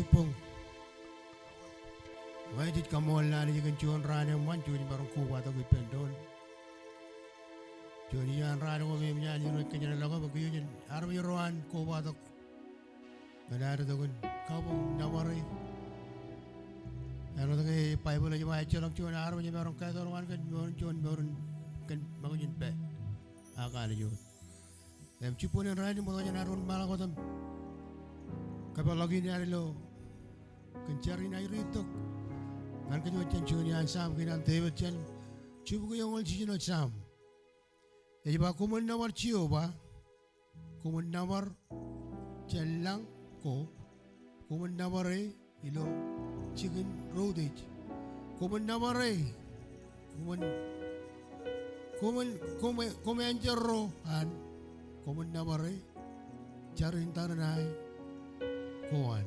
cupong. Why did come on land you can join run and one joining Baronco water with pendon? Johnny and Rado of him, Yan, you can get a log of a union, Army Rowan, Co water. But I don't know, Cabo, Navari. Another day, Bible, you might tell to an army, Baron Cather, one can join Baron can Mountain Bay. I got you. Them chipun and riding more than I don't malagotam. Kapalogin Yarilo, Concharin I read took. Nan kan yung Junior and Sam kinan David Chen, chubu ko yung original Sam. Jadi ba kumun nawar chiyo ba? Kumun nawar Chen lang ko, kumun nawar ilo chicken rodage. Kumun nawar kumun anjero an, kumun nawar charin taranay kuan.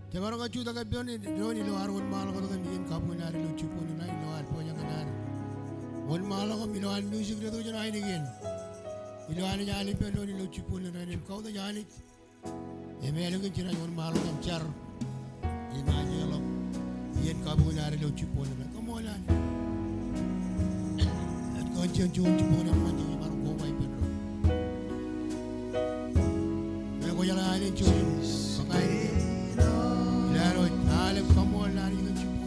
Jabarang acu tak kapion ni, ni lo arun malam kau kan bikin kapun hari lo cupu ni naik lo arpo yang kanar. Wan malam kau miloan musik tu je naik ni. Miloan ni jali pe lo ni lo cupu ni naik. Kau tu jali. Eme lo kan cina wan malam kan car. Ini aja lo. Bikin kapun hari lo cupu ni naik. Kamu lan. Kau cuci cupu ni macam ni baru kau baik pedro. Kau jalan hari cuci. Pakai. Laro, alem kamu lari dengan cupu.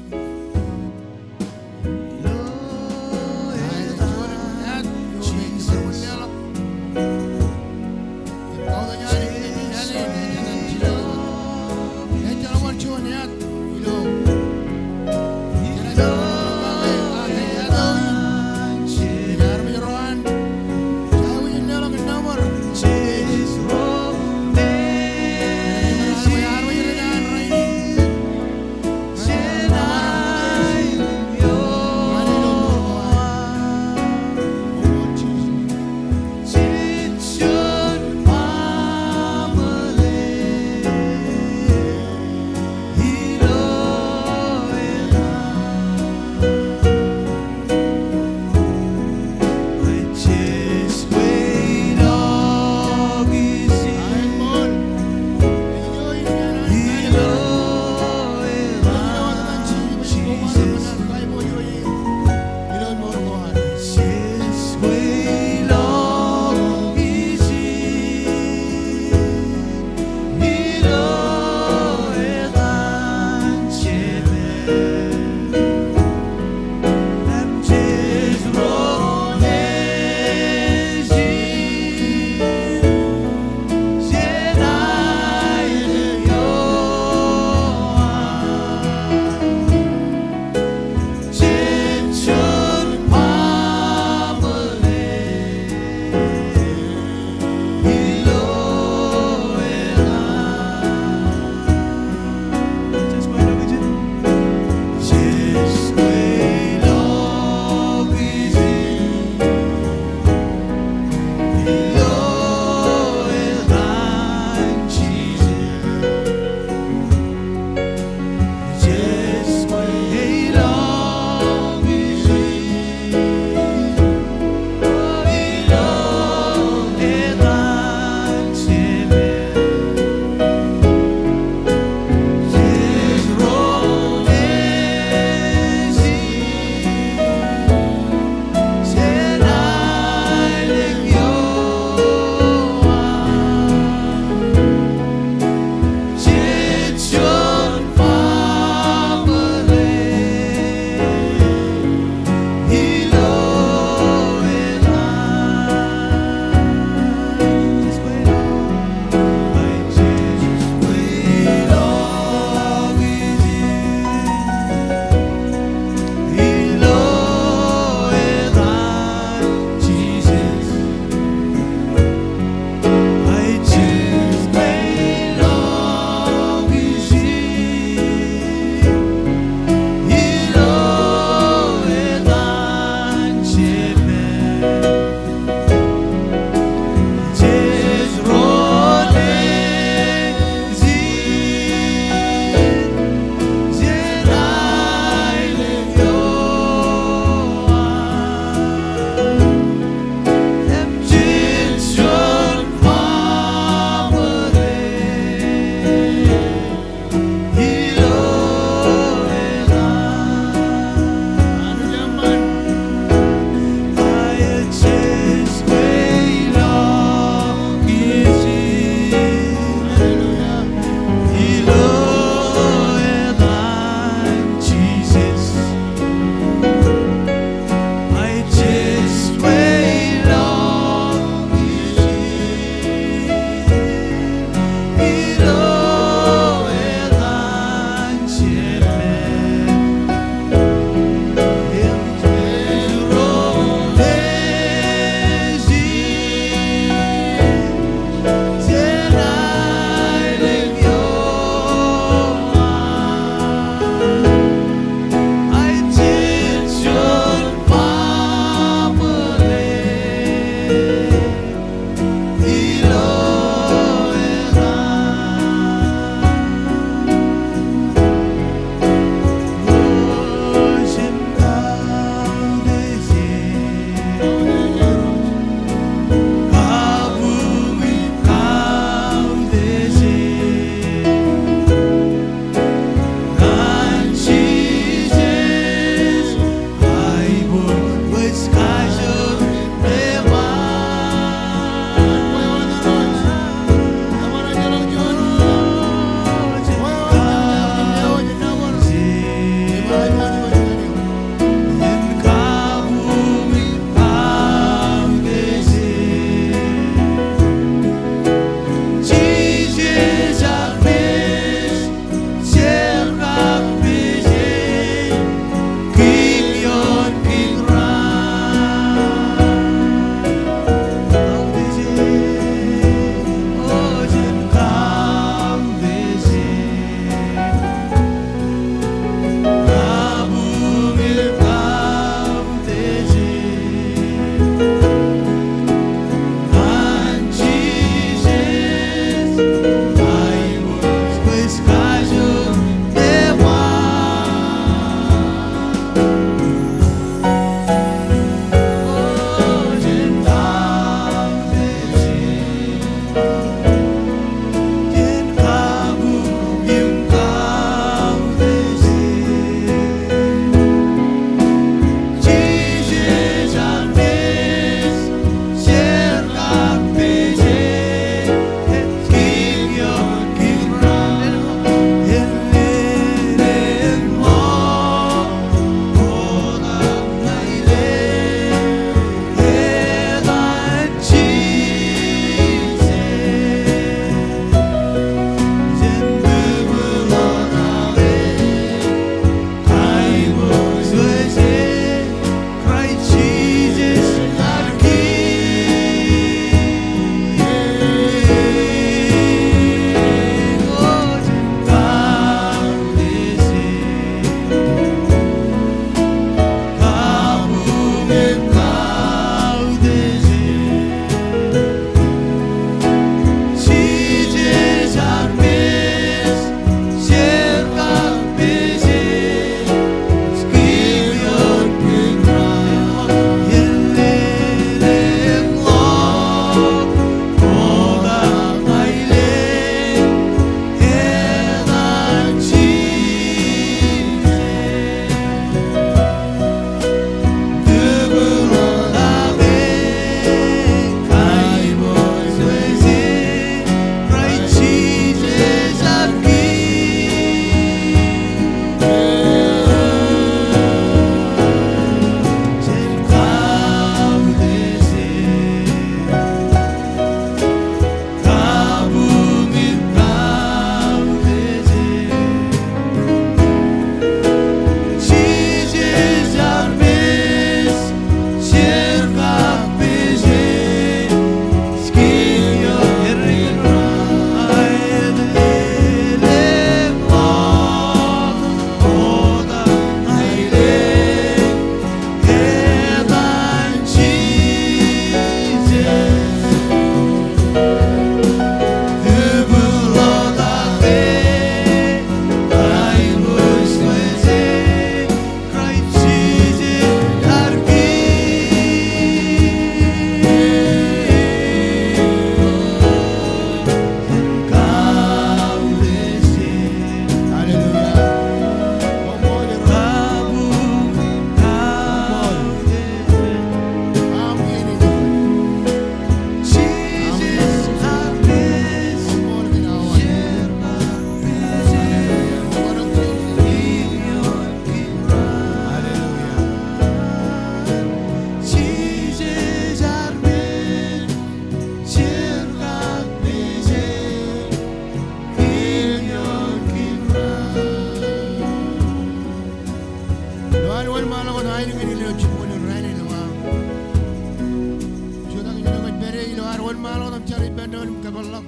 arawan malo tam cari bendon kabalak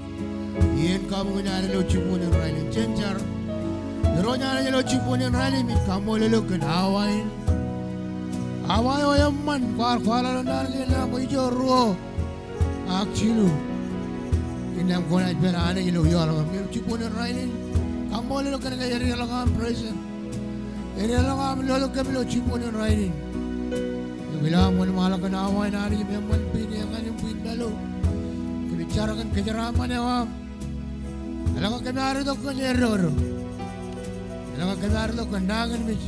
yen kamu ngani lo chipun railin chenjar ro nyani lo chipun railin mi kamu lo kan hawain hawai o yamman kwala lo nani na mo ijoro akchilu inam kona berane lo yalo mi chipun railin kamu lo kan ngayari lo kam present eri lo kam lo kan lo chipun railin bilang mo malah kan hawain nani mi yamman pini ngani pin dalo bicara kan kejeraman ya wam alam kami ada tu kan error alam kami ada tu kan dangan mis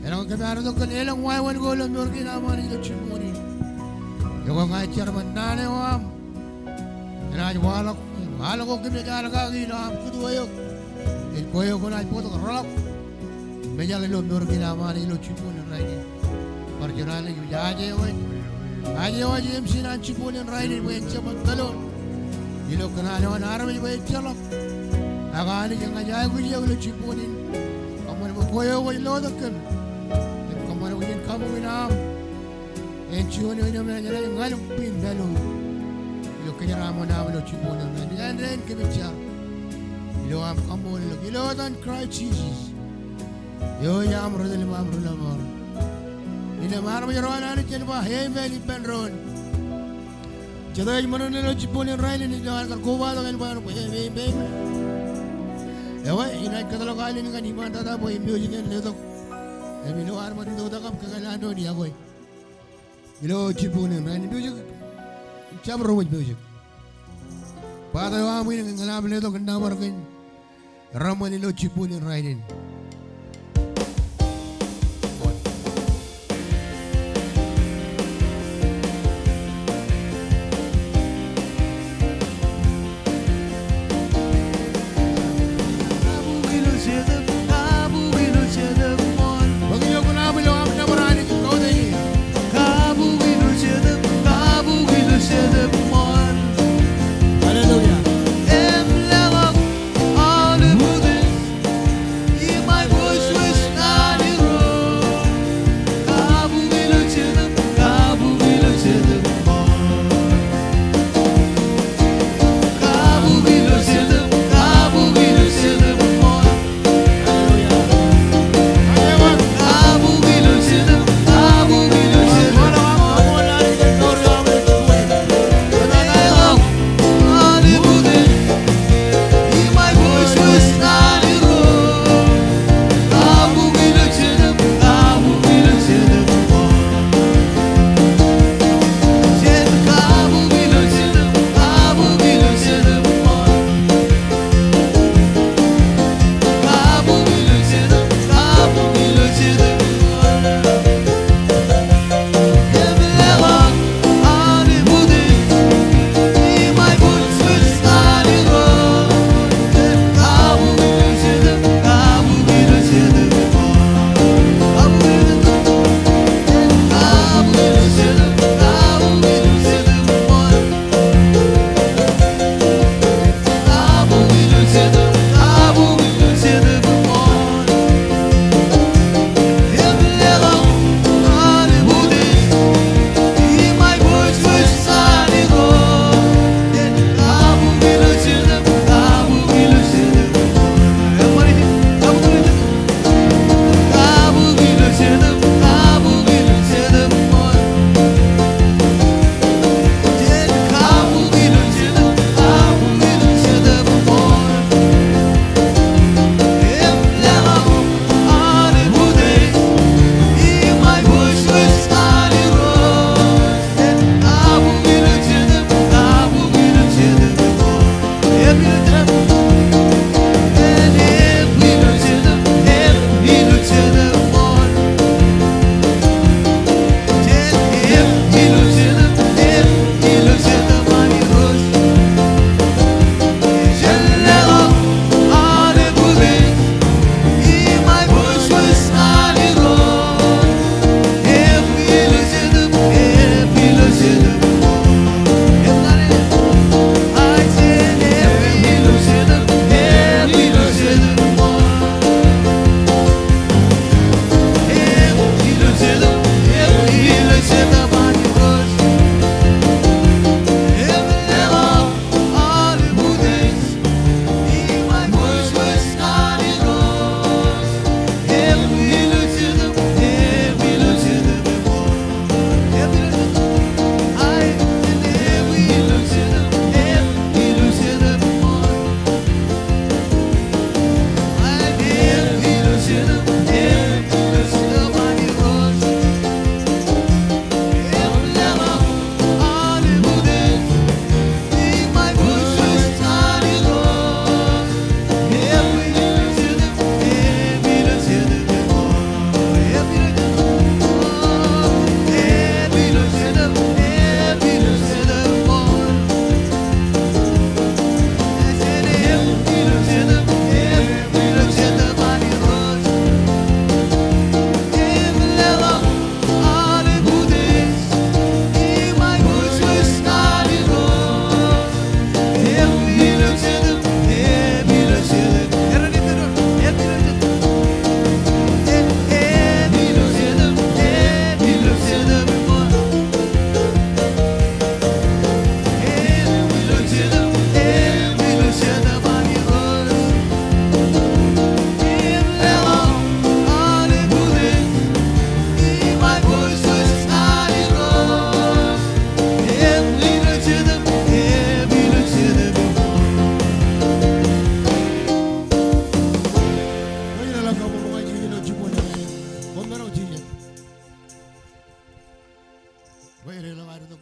alam kami ada tu kan elang waiwan golong murki nama ni tu cimuni yang ngai cerman nane wam naj walak walak kami jalan kaki nam kedua yok el koyo ko naj poto rolak menjala lo murki nama ni tu cimuni raini perjalanan ni jaje wai aje waje MC nan cimuni raini bukan cepat galon ilo kanana wan arami bay chalok agani janga jay ku yeglo chiponin kamar mo koyo way lo dakkan kamar mo yin kamu inam en chioni ino me ngale ngalum pin dalo ilo kanyara mo na lo chiponin na yan ren kebicha ilo am kamol lo ilo dan cry Jesus yo ya amro del amro la mor ina mar mo yarwana ni kelba hey meli benron Jadai mana ni lo cipon yang rain ni jangan kan kuba tu kan baru boleh be. Ewa ini kata lo kali ni kan iman tata boleh music kan le tu. Emi lo arma tu tu tak kekalan tu dia boy. Ilo cipon yang rain music cam rumit music. Pada awam ini ngalam le tu kan nama kan ramai ni lo cipon yang rain. Hallelujah.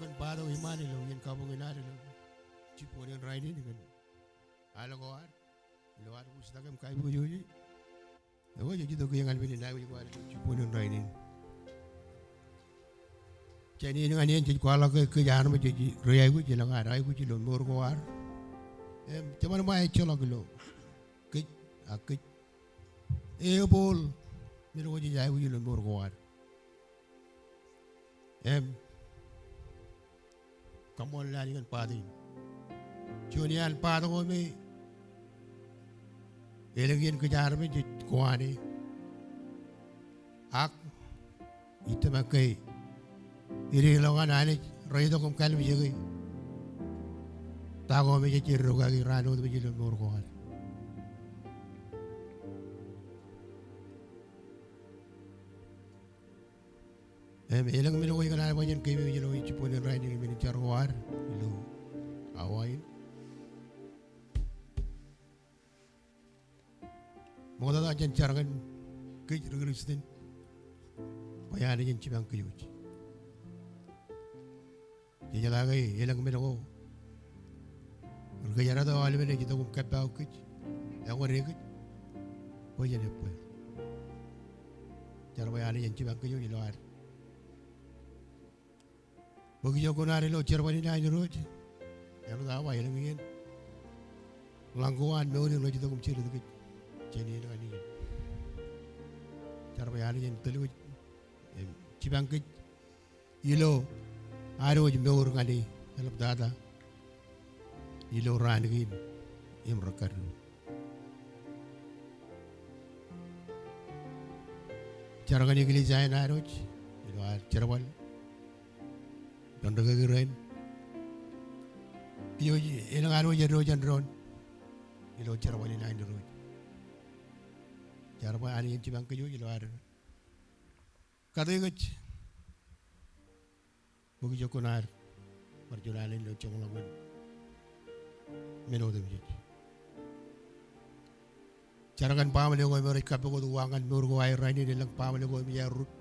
kan pado imani lo yen kabung inari lo ciponin raini ni kan ala ko ar lo ar gusta kam kai bu joji ewo joji to ko yang albini dai ko ar ciponin raini jadi ni kan yen ko ala ke jan ma joji riyai ku jila ngara ai ku jilo mor ko ar cuman mai cholo lo ke ak e bol mi ro joji ai ku jilo mor ko ar kamol la kan padin junian pado ko me elengin ke jar me ko ani ak itama kai iri lawan ani raido kom kal mi jegi tago me je ro ga rano me je mor ko ani elang mi lo ko kana banyan kay mi lo ipon ni rai ni mi charwar lo awain mo da jan chargan kay regrestin bayani jan cibang kayuj ye jala gay elang mi lo ko gayara da wali me ki to kum kappa kay ya ko rek ko jene po jar bayani jan cibang kayuj lo ar bagi yo konari lo cerwani na ni roje ya lo dawa ya ngien langguan me ori lo jito kum ciru de jeni na ni cerwa ya ni telu cibang ke ilo aro je me or ngani elap dada ilo ran gin im rakar cerwa ni gili jay na roje ilo cerwal Donde keren, yo elang anu je rojan ron, ilo cerwani na ni roj. Cerwa ani yang cibang keju ilo ar. Kadai kec, buki jokonar, perjualan lo cong lawan, menodem je. Carakan paham le ko mereka peko uangan murgo air ini delang paham le ko biar rut.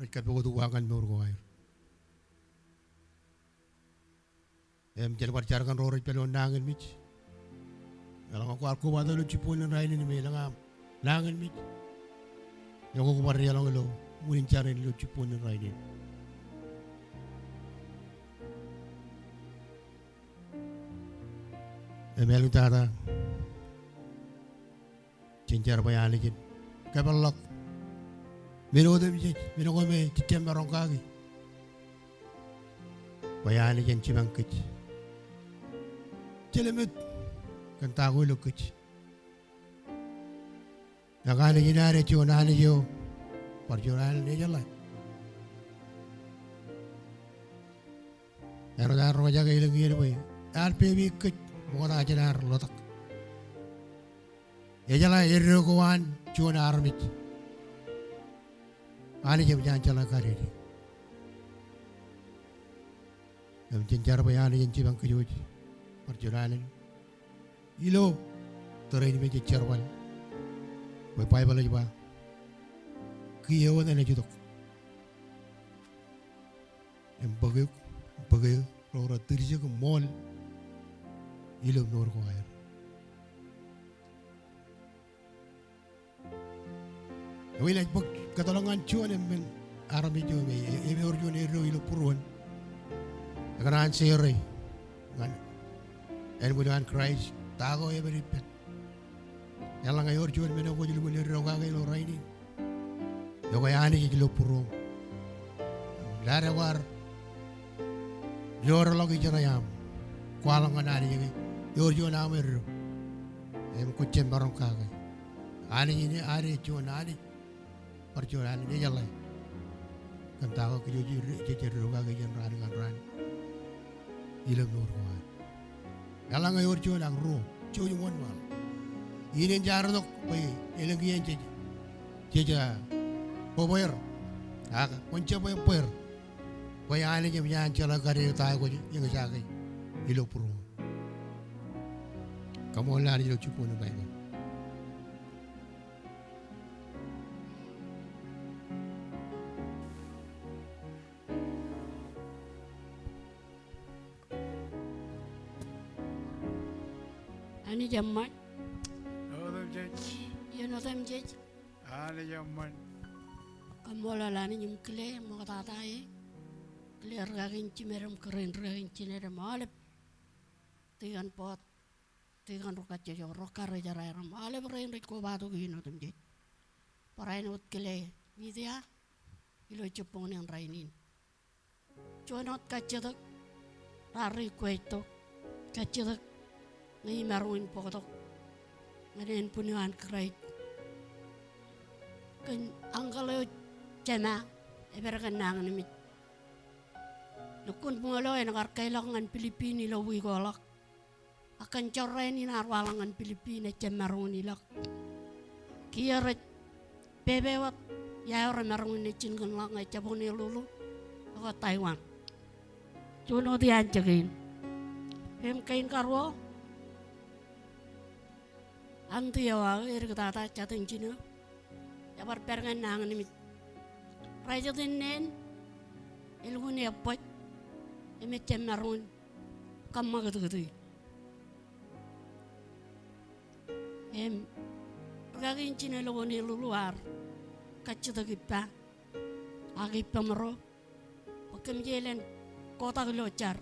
Mereka peko uangan murgo air. Jadi percarakan rorit pelo nangan mich. Kalau aku bawa lu cipulin raini ni melang nangan mich. Yang aku bari alang lo, mungkin cari lu cipulin raini. Melu tara, cincar bayar lagi. Kapalak, menu ada bijak, menu kau me cincin barang kaki. Bayar lagi cimang kec. Celemet, kan tahu lu kec. Naga lagi nare cio nane cio, perjualan ni jalan. Eror roja kaya lagi ni boy. RPB kec, muka aja nar lotak. Ejala erro kawan cio nar mit. Ani jam jangan jalan kari ni. Jam cincar bayar ni cincang kejut. Perjualan ilo terai ni meja cerwal boy pai bala jiba kiyo na na jutok bagay rora tirje ko mall ilo nor ko ayer wila bak katolongan chuan men arami jo me e orjo ne ro ilo purwan kanan sere kan and we don't Christ tago every pet yalang ayor jual mena ko jilu ni roga ga lo raini yo ga yani jilu puro lara war yor lo gi jarayam kwalang anani gi yor jo na mer em ko cem barong ka ga ani ni ari jo na ani par jo ani ni yalla kan tago ko ji roga ga jan ran ilam nur ko Yalang ayor cio lang ro, cio yung one mal. Ini jaro dok, pay elang kian cija, power, aga, kunci power, pay ane jam jangan cila kari tahu ko yang sakai, ilo puro. Kamu lah ni ilo cupu ni baik. Yoni jamman. Odom jej. Yonotam jej. Ale jamman. Kamola lani nyum kle mo tatae. Kle ragin cimeram keren ragin cinere malep. Tigan pot. Tigan rokat jo rokar jara malep rain riko batu gino tam jej. Parain ut kle vidya. Ilo cepong yang rainin. Cuanot kacetak. Rari kuetok. Kacetak. Ngai maruin pokotok. Ngaden punuan kerait. Kan angkalo cema. Eberakan nang nimit. Lukun pungalo ay nakarkailangan Pilipini lawi golak. Akan corain inarwalangan Pilipina cemarun ilak. Kiaret bebewat ya orang marun ni cingkan lang ay caboni lulu. Ako Taiwan. Cuno dianjakin. Hem kain karwo. Antu ya wa irkata cateng cina. Ya perpengan nang nimit. Raja tinen. Ilmu ni apa? Eme cemarun. Kamma gitu. Em kagin cina lo ni luar. Kacita kita. Agi pamro. Pakem jelen kota gelocar.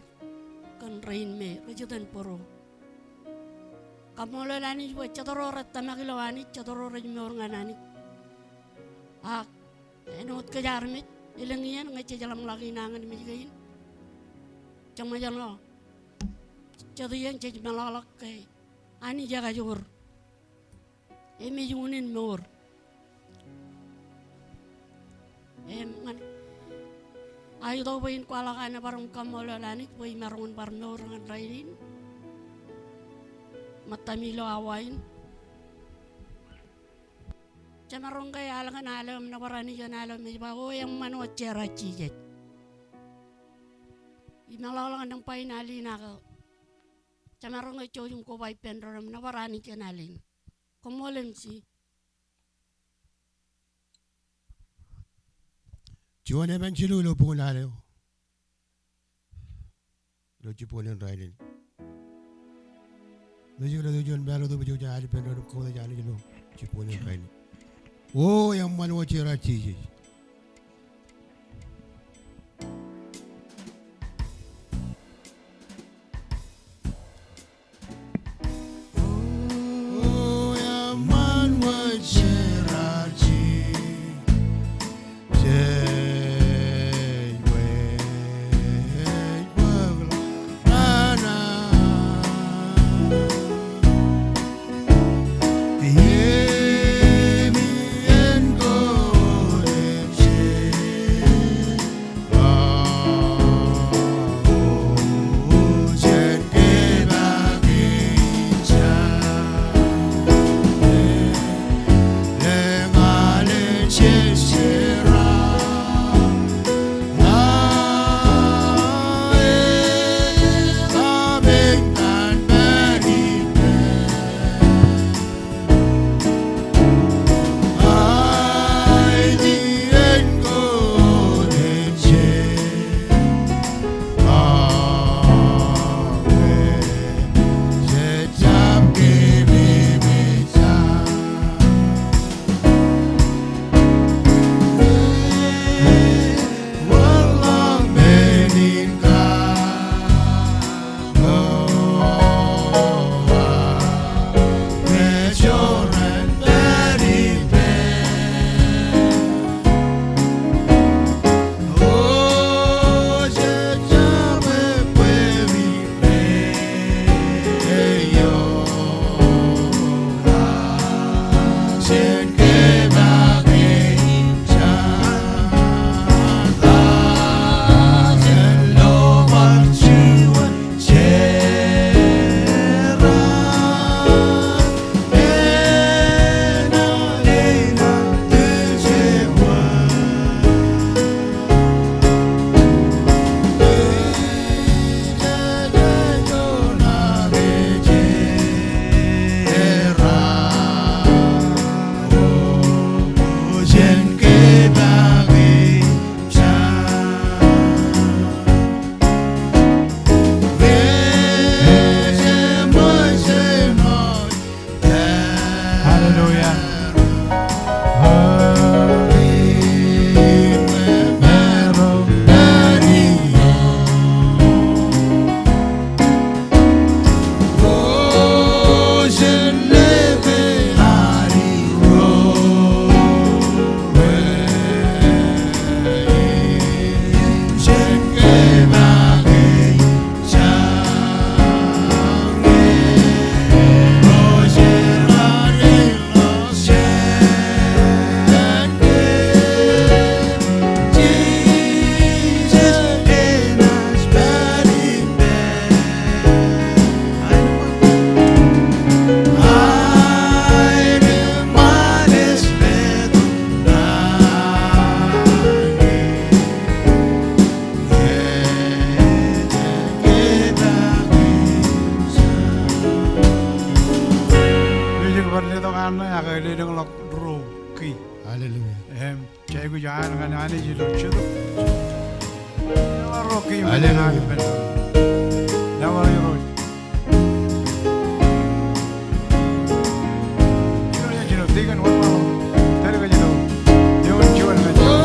Kan rain me rajutan poro. Kamu lelani buat caturore tamakilawani caturore jornganani. Enot kejarmit ilengian ngece jalan lagi nangan mijain. Cuma jalan lo. Catuyan cek melalak ke. Ani jaga jur. Emi junin mur. Man. Ayo tau bayin kuala kana parang kamu lelani bayi marungan parang orang rainin. Matamilo awain. Camarong kaya alangan alam na parani kan alam ni bago yang mano cera cijet. Imalalang ng painali na ka. Camarong kaya yung ko bay pendram na parani kan alin. Komolem si. Juan eban cilu lo pun aleo. Lo ciponin railin. Lo juga lo jual baru tu baju jadi pendram kau dah jadi lo ciponin railin. Oh yang mana cera cijet. jaan kan ani jilo chido. Nawa roki yung Hallelujah. nanabi pa doon. Nawa yung road. Jilo niya jilo, tigan wala mo. Talaga jilo. Yung jiwan na jilo.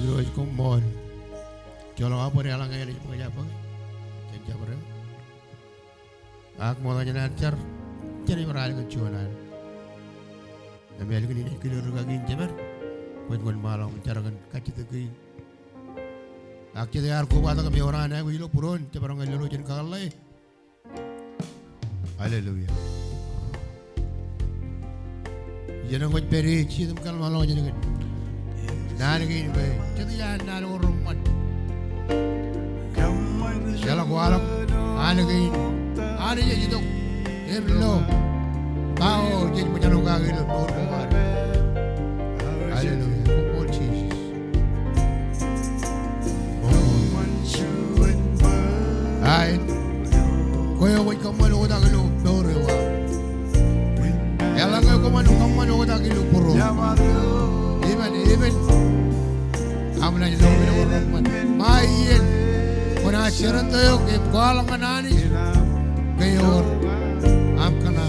groß kommen. Kalau apa dia lang ngayon mga japa. Jangan ber. Ak mo na nacar. Cari beral ke cuanan. Demi alih ini kilo rugagin jemer. Buat malam mencarakan kacit kein. Ak jadi arko bata kami orang aku ilo puron. Cepat orang ilo jen kalai. Haleluya. Jangan kau beri cium kalau malam jangan. Nari gini be. Jadi jangan nari orang mat. Jalan kualam, ane gini, ane jadi tu, lo, kau jadi macam orang gila, orang. Haleluya, oh Jesus. Hai, kau yang buat kamu lo tak gila, orang. Yang lain kau kamu lo tak gila, puro. Even, kamu nak jadi orang main. Kena siaran tayo kay kualang kanani kayor am kana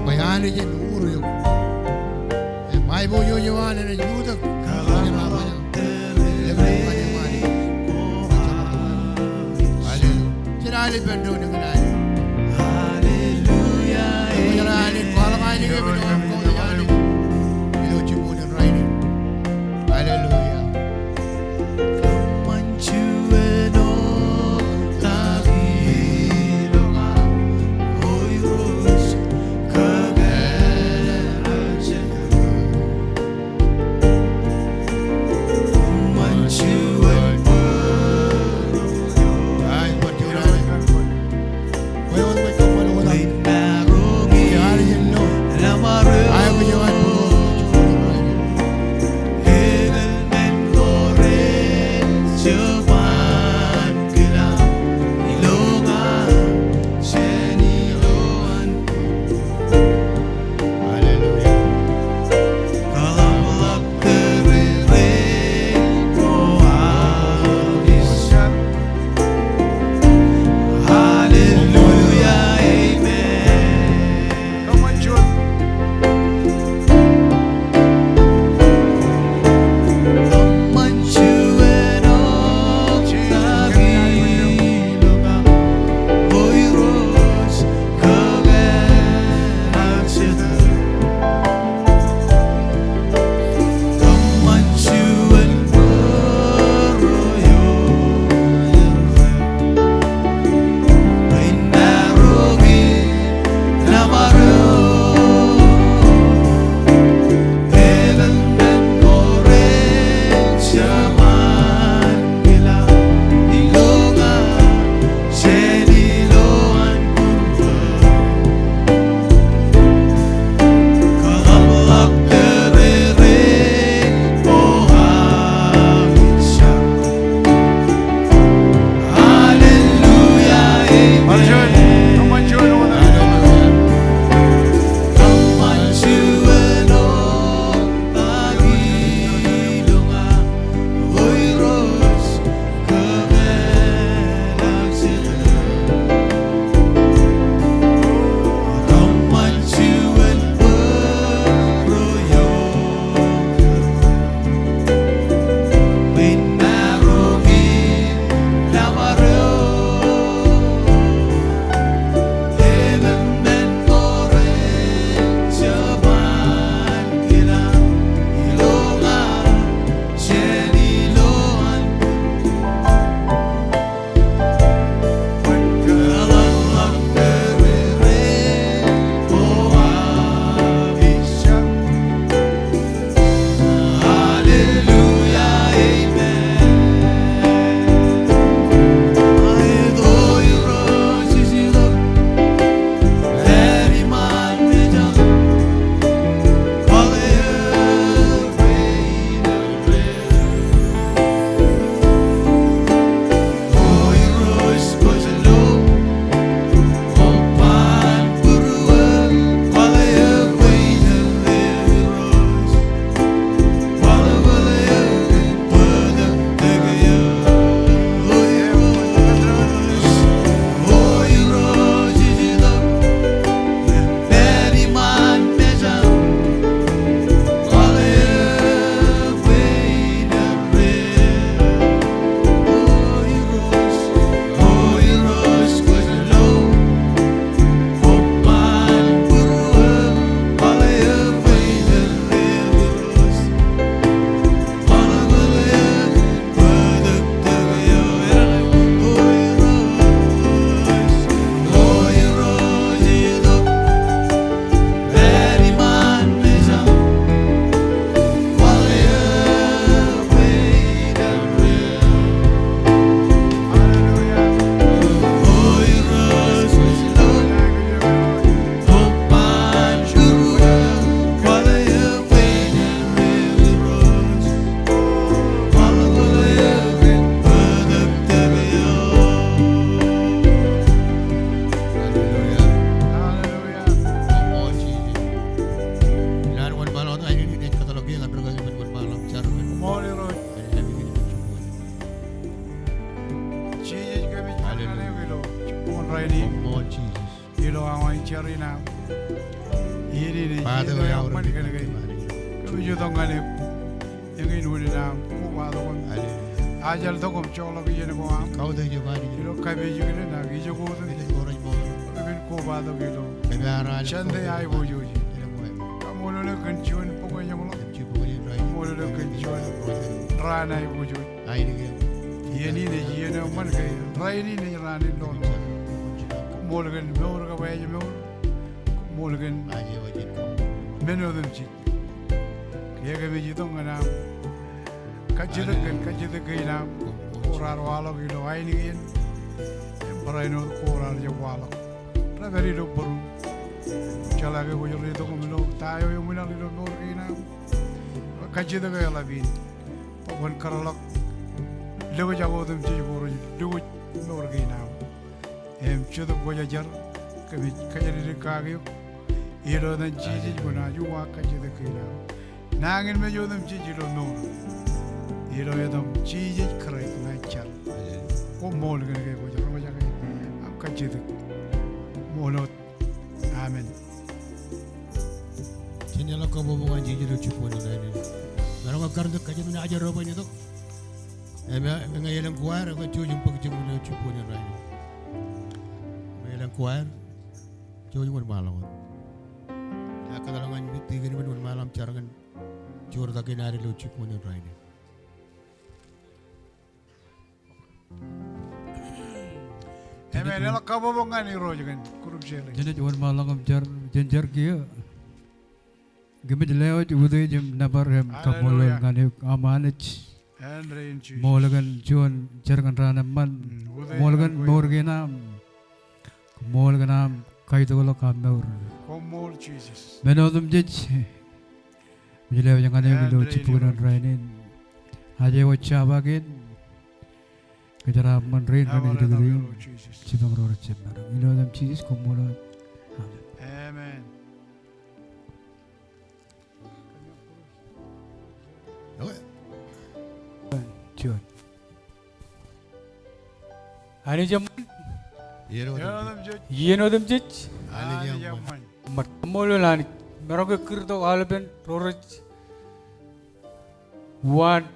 bayani jen uro yo mai bo yo yawan na juda kanya mama nya lebre mani mani ale jirali bendo ne kana haleluya jirali kualang ani ke bendo am ko yani ilo chibune raini haleluya. Braini, More Jesus. Ilo Awai Charina, Yini, Father, we are money can ready. again. Come you don't get it. Again, Woodina, Kuba, Ajal Dokum Cholo, Yanagoam, Kau dah jawab you ni. know, Kabi, you go, Bila orang mau, Even Kuba, the Vilo, negara Chande, I will use it. Come on, look and chew and Puma Yamulo, Molo can join Rana, I would you. Yeni, Yena, one day, Rainy, Rani, Morgan, Morgan, away, Morgan, many of them cheat. Yagavijitong Kajita Gaina, Kora Walla, you know, I again, Emperor Kora Yawala. Very low Peru. Chalaga, we read the Milo, Tayo, you will little more Gaina. Kajita Galavin, Pawan Karalak, Levajago them do it, no Gaina. Chuda Voyager, Kajari Kagio, Hero than Gigi when you walk at the Kina. Nang and Mayo them Gigi don't know. Hero them Gigi correct night chat. Oh, Morgan gave with Romajaga. I'm Kajit. Molo. Amen. Sini lah kau bukan jadi lucu pun ini. Kalau kau kerja kerja mana aja roba ni tu. Enggak yang kuar, kau cuci jumpa kerja mana lucu pun ini. Yang kuar, cuci pun malam. Aku dalam angin tiga ni pun malam carangan cur tak kena hari lucu pun ini. Amen. Ela kabo bongan ni roja kan kurup jele. Jadi jual malang jenjar kia. Gemit lewat udah jam nabar hem kapolol kan amanich. Andre in Jesus. Molagan jual jarkan rana man. Molagan morgena. Molagan kaitu kalau kamur. Come more Jesus. Menodum jej. Bila yang ada yang dulu cipuran rainin. Aja wajah bagian. Kejar menrin kan itu gitu. Cipang roh cipang. Menodum Jesus kumulot. Amen. Jual. Ani jam. Yenodum jej. Ali jam. Molo lani. Mereka kerja alaben roraj. Wan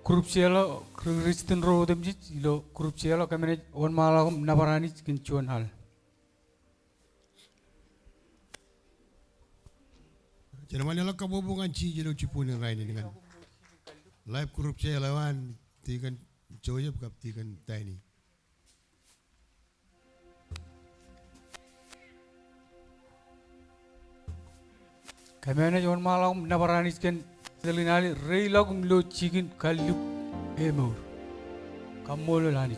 korupsialo Kristen roh dem jej. Ilo korupsialo kami ni on malam nabarani kincuan hal. Jadi mana lah kau bukan ciri lucu pun ini dengan live korupsi lawan tikan coba bukan tikan tani. Kami ni on malam nabarani kan selinali rei lagum lo chicken kalu emor. Kamolo lani.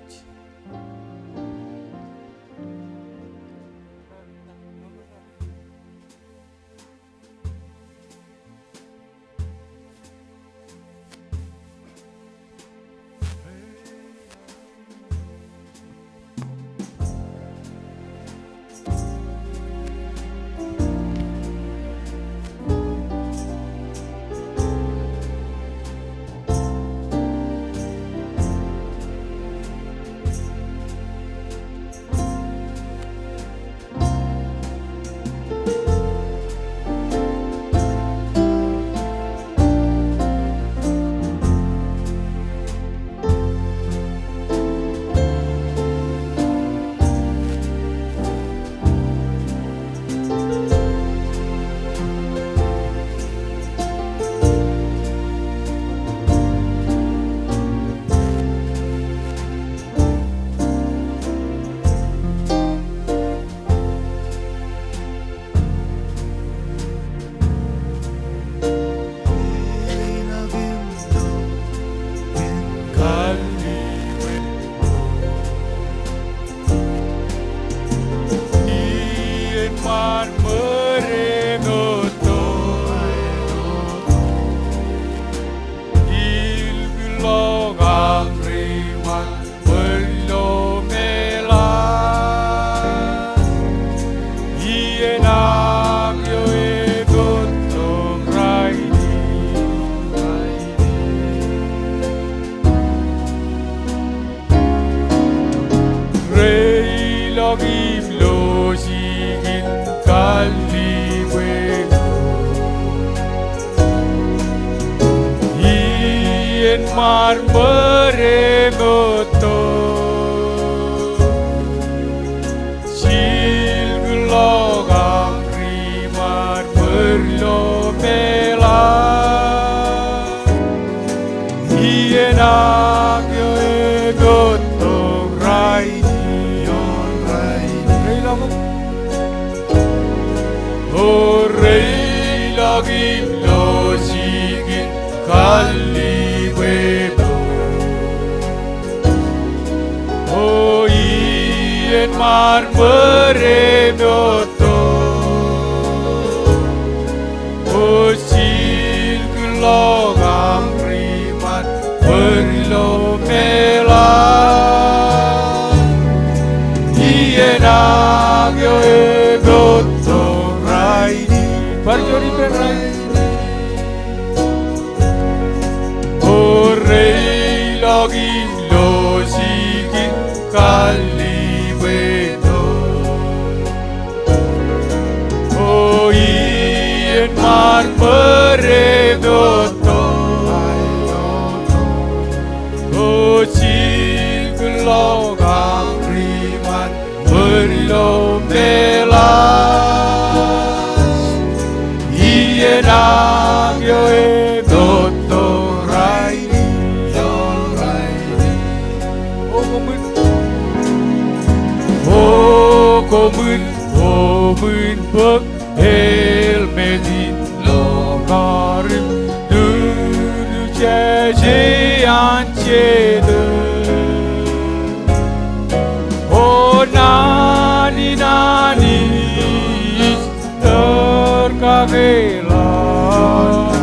Ien mar meremoto Silgulogam rimar berlomela Ien agyo egotong rainion raini O rei lagim losigin kalliwebo O ien mar meremoto O silgulogam rimat berlomela Ien agyo egotong raini Parjori penrai O rei login losigin kalliwedo O ien mar meremoto O silgulogam riman berlomelas Ien agyo egotong raini komun bak helmetin lokarım dürücece ançede O nani terkagelan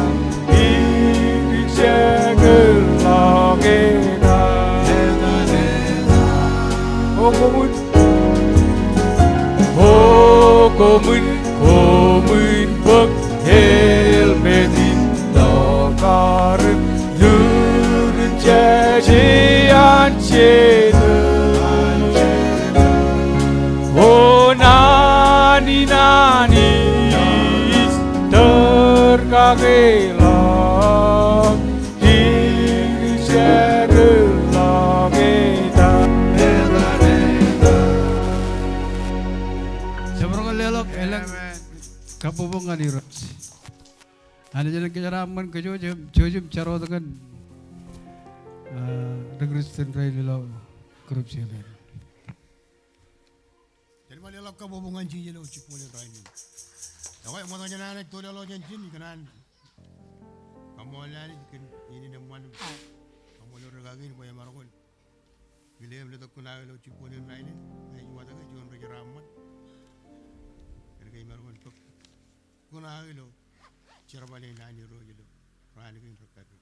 İrikse gırlagena O komun bak helmetin lokarım dürücece ançede O nani terkagelan İrikse gırlagena Seberang lelok elang kapubungan ni Ros. Ada jalan kejaraman kejojum caro dengan Kristen Raililo korupsi lain. Jadi malilap ka bubungan siya lo chipunin raini. Okay, mo tanya nanay to lo jan jin kanan. Kamu alani kan ini naman. Kamu lo regagin ko yamarokon. Bilem lo kunay lo chipunin raini. Ay wata ka jon regaraman. Kay marokon tok. Kunay lo chirabale nani ro yelo. Rani ko improkado.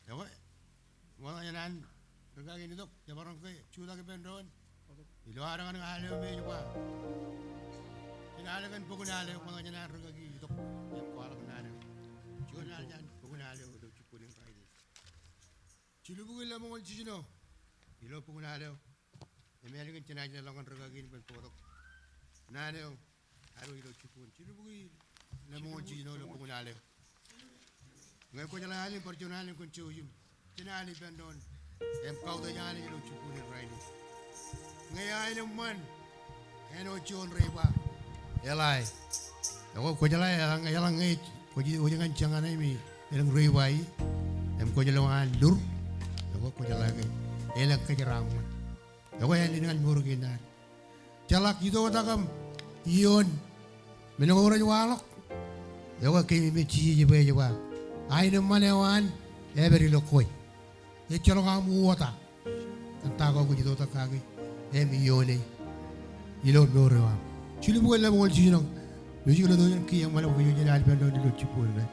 Okay. Mo tanya nan regagin dok yamarong kay chula ke pendon. Iluara ng alaw medyo pa. Inalagan po kunalaw kung ano na ragagi ito. Yan ko alam kunalaw. Chunal yan po kunalaw ito chipunin Friday. Chilubugin lang mo si sino. Ilo po kunalaw. Emeligan tinay lang ang ragagi ng pagputok. Kunalaw. Araw ilo chipun. Chilubugin lang mo si sino po kunalaw. Ngayon ko nalalim por chunalin kung chuyum. Tinali pendon. Kau tayo nalin ilo chipunin Friday. Ngayon naman, ano chon reba, elai, ako ko jala yang ngit, ko jangan jangan ini, elang reba ini, ko jala lur, ako jala kay, elang kejaraman, ako yang dengan muruginan, jalak itu katakam, iyon, menunggu walok, ako kami meci jeba, ay naman ewan, every lokoi, echalong kamu wata, kantako ko dito takagi. Yone ilon norewa chili bu la mol ci no musique la do ki yang mala ko ñu dal ben do ci pour rek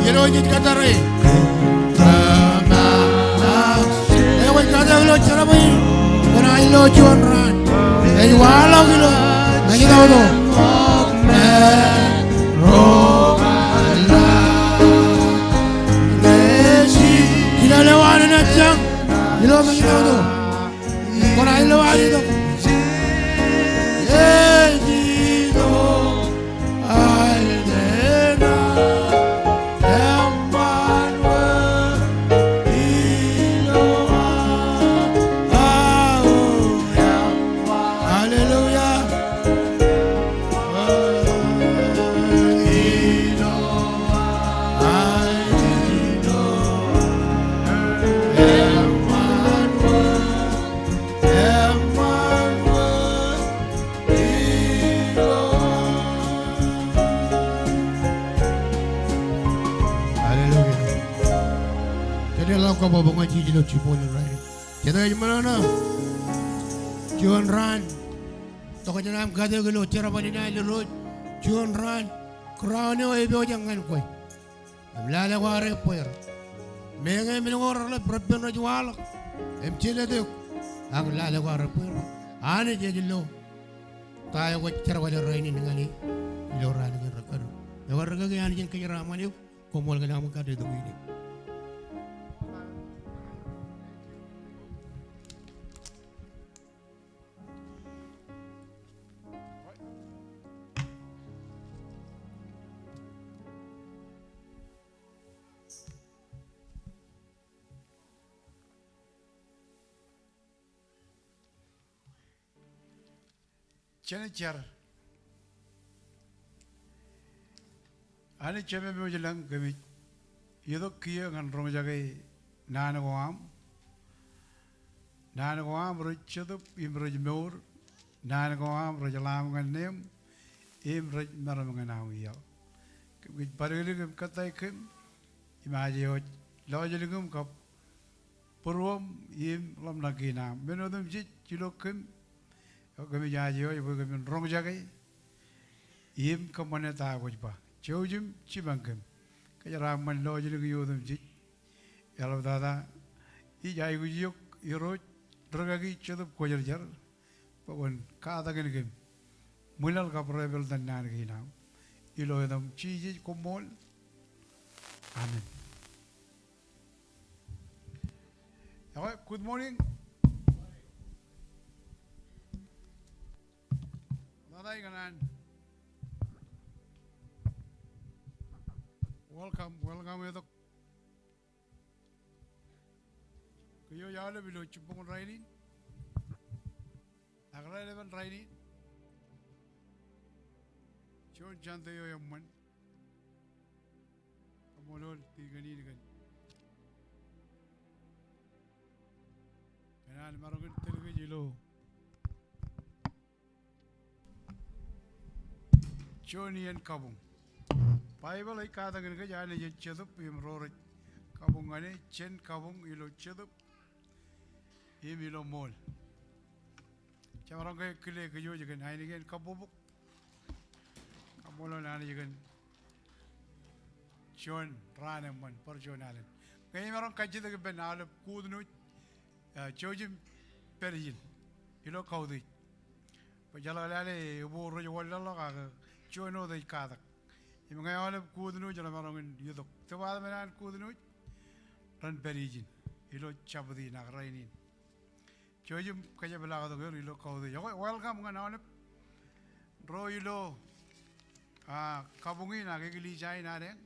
Yelojit katare. Ewan kata lo cara boy. Kona ilo John Ran. Wala kilo. Nagi tahu tu. Kita lewat nak jang. Ilo nagi tahu tu. Kona ilo ada tu. Kau bawa ngaji jilo cipon rai. Kita aja mana na? John Ran. Toko jangan kata gelo cara bandina lurut. John Ran. Crown ni oi beo jangan koi. Amlala ware poer. Mengai minongor la berben rajual. Cile tu. Ang lala ware poer. Ane je jilo. Tayo ko cara wale rai ni ngani. Ilo ran ni rakar. Nawar ka ane jen kaya raman yuk. Komol ka naman kata itu ini. Cencar, ane ceme memujilang kami, itu kia ngan rong jagai nana goam bercetup imroj meur, nana goam berjalan ngan nem, imroj maram ngan awiyal. Pada kali kata ikem, imaji hoj, lawan jem kap, perwam im lam lagi nam, menodem jit cilokem. Kami janji hoy, kami rong jagai, im kamane tahu apa. Jauhjem cibangkem, kerja raman lo jadi kuyudem cik. Kalau tada, ijai kuyuk, iroj, tergagi cetup kujarjar, pokon kata kene kem, mulal kapre bel dan nan kena, ilo edam ciji komol, amin. Good morning. Daday kanan. Welcome itu. Kuyo jale bilo cipung raini. Agak leban raini. Cuma jantai yo yang man. Kamolol tiga ni kan. Kanan marungan telugu jilo. Johnny and Kabung. Bible ay kata gan ka jane je chedup im rore kabung ane chen kabung ilo chedup im ilo mol. Camarang kay kile kayo jagan hay ni gan kabubuk. Kamolo na ni jagan John Rane man par John Allen. Kay marang kajit ka ben alap kudno chojim perjin ilo kaudi. Pajala lale ubo rojo wala ka Jono de kadak. Yung mga alap kudno jala marangin yudok. Tawad manan kudno ran perijin. Ilo chabdi na rainin. Chojum kaya bala ka to ilo kaude. Welcome nga alap. Ro ilo kabungi na kagili jay na rin.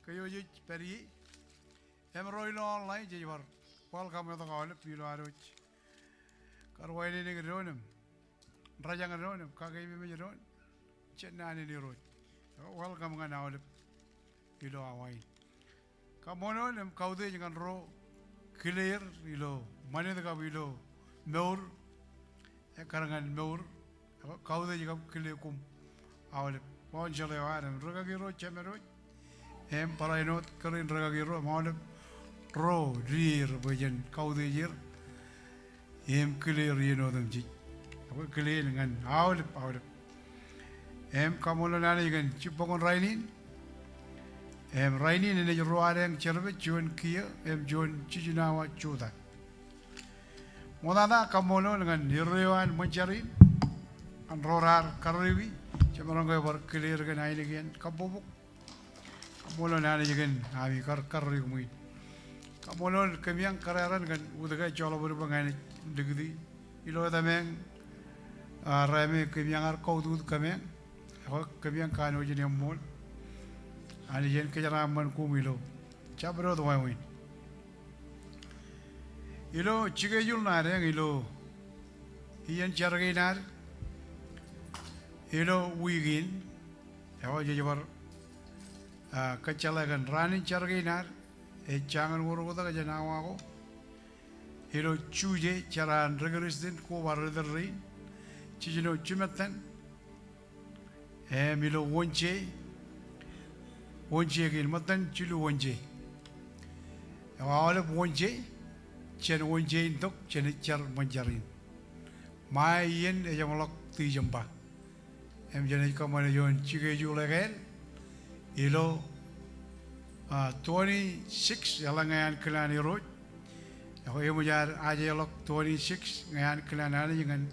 Kayo ju peri. Ro ilo online jay war. Welcome nga to alap ilo aroch. Karway ni ng ronem. Rajang ronem kagay mi ron. Cenani ni road. Welcome nga na ulit. Ilo away. Kamono nem kaude jangan ro clear ilo. Mane ka ilo meur. Karangan meur. Kaude jangan clear kum. Awalip. Pon jale awan raga giro chemero. Em para inot karin raga giro maulip. Ro rir bajan kaude jir. Em clear yeno dam ji. Apa clear ngan awalip. Em kamu lo nani kan cipongon rainin, em raini ne ruareng cerbe John kia em John Chijinawa Chuda monada kamono dengan hireuan mencarin an rorar karriwi cemarangga bar clear gan aile gen kabobok kamono nane gen ami karri mui kamono kemiang kararan gan udaga jolo berbangan degdi ilo tameng rame kemiang ar kaudud kemiang kemiang kano jeni mol ani jen kejaraman kumilo cabro do wai ilo chigejul nare ilo iyan jarginar ilo wigin ewa jejabar kacalagan ranin jarginar jangan uruguda ka janawa ko ilo chuje charan regeristin ko warderri chijino chimatan milo wonche gil matan chilu wonche awale wonche chen wonche indok chen char manjarin mai yen ejamlok ti jamba jene kamane yon chige julegen ilo 26 yalangan kelani road ako emujar aja lok 26 ngayan kelana dengan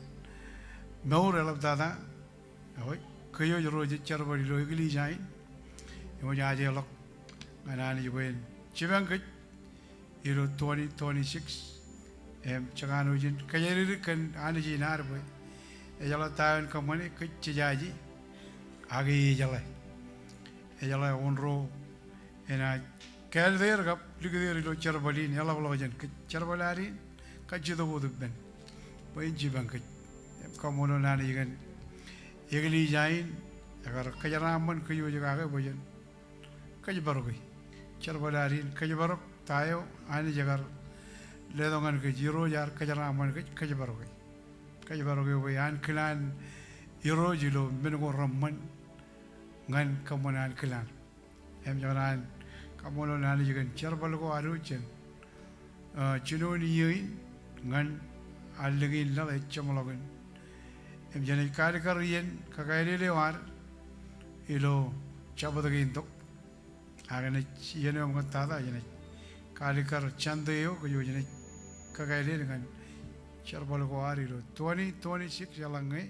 Nau relap dada, awak kayu jero jecar beri lo igli jain, emo jaje lok, anani juben cibang kej, iro 2026, jangan ujin kajari kan ane jinar boy, ejala tahun kamane kej cijaji, agi ejala onro, ena kelder kap ligder lo carbalin, ela belajan kej carbalari, kajido boduk ben, boy cibang kej. Kamono nani kan egli jain agar kajaraman kayu jaga ke bojan kajibarok charbalarin kajibarok tayo ani jagar ledongan ke jiro jar kajaraman ke kajibarok boyan klan iro jilo mengo ramman ngan kamonan klan jaran kamono nani kan charbalko aruchen chinoni yin ngan allegin la chamologan jene kari karian kakairi lewar ilo cabadagi intok agane jene orang tada jene kari kar chandeo kayu jene kakairi dengan charbal kuar ilo 2026 jalangai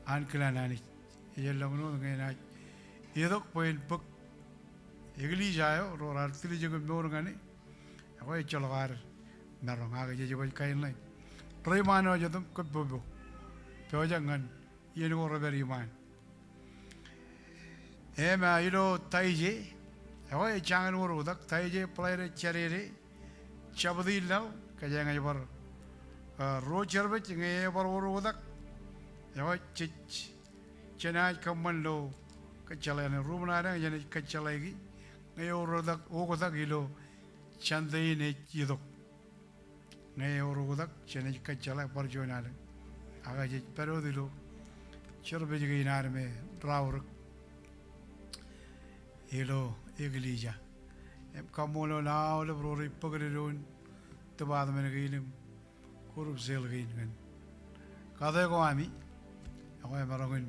ankelanani jelangno dengan idok poin pek egli jayo rorar tili juga morangane aku chalawar narong aga jeje kain lain remano jadum kebobo Pewajangan, ini orang beriman. Ilo taije, awak jangan urudak taije pelai cari cabdilah, kajangan jabar rojer bet, ngai jabar urudak, awak cenai kaman lo kecalayan rumah ada, jadi kecalai, ngai urudak, urudak ilo candai ne jidok, ngai urudak cenai kecalai perjuangan. Aga je pero dilo chorbe je inar me raur ilo iglija kamolo na ole brori pagreron te baad me ginem kurup zel ginen kada ko ami ako marangun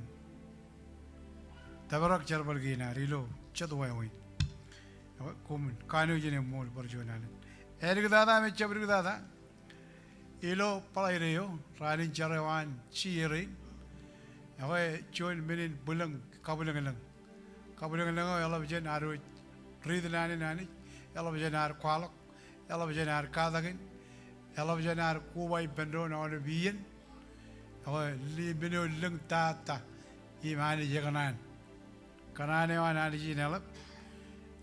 tabarak charbal ginar ilo chadwa hoy ako kum kanu je ne mol parjonan erik dada me chabrik dada ilo palaireo ranin jarawan chiri awai join minin bulang kabulang yala bijan aru ridlani nani yala bijan ar kwalok yala bijan ar kadagin yala bijan ar kuwai bendo na ole biyen awai li beno leng tata imani jaganan kanane wana di jinalap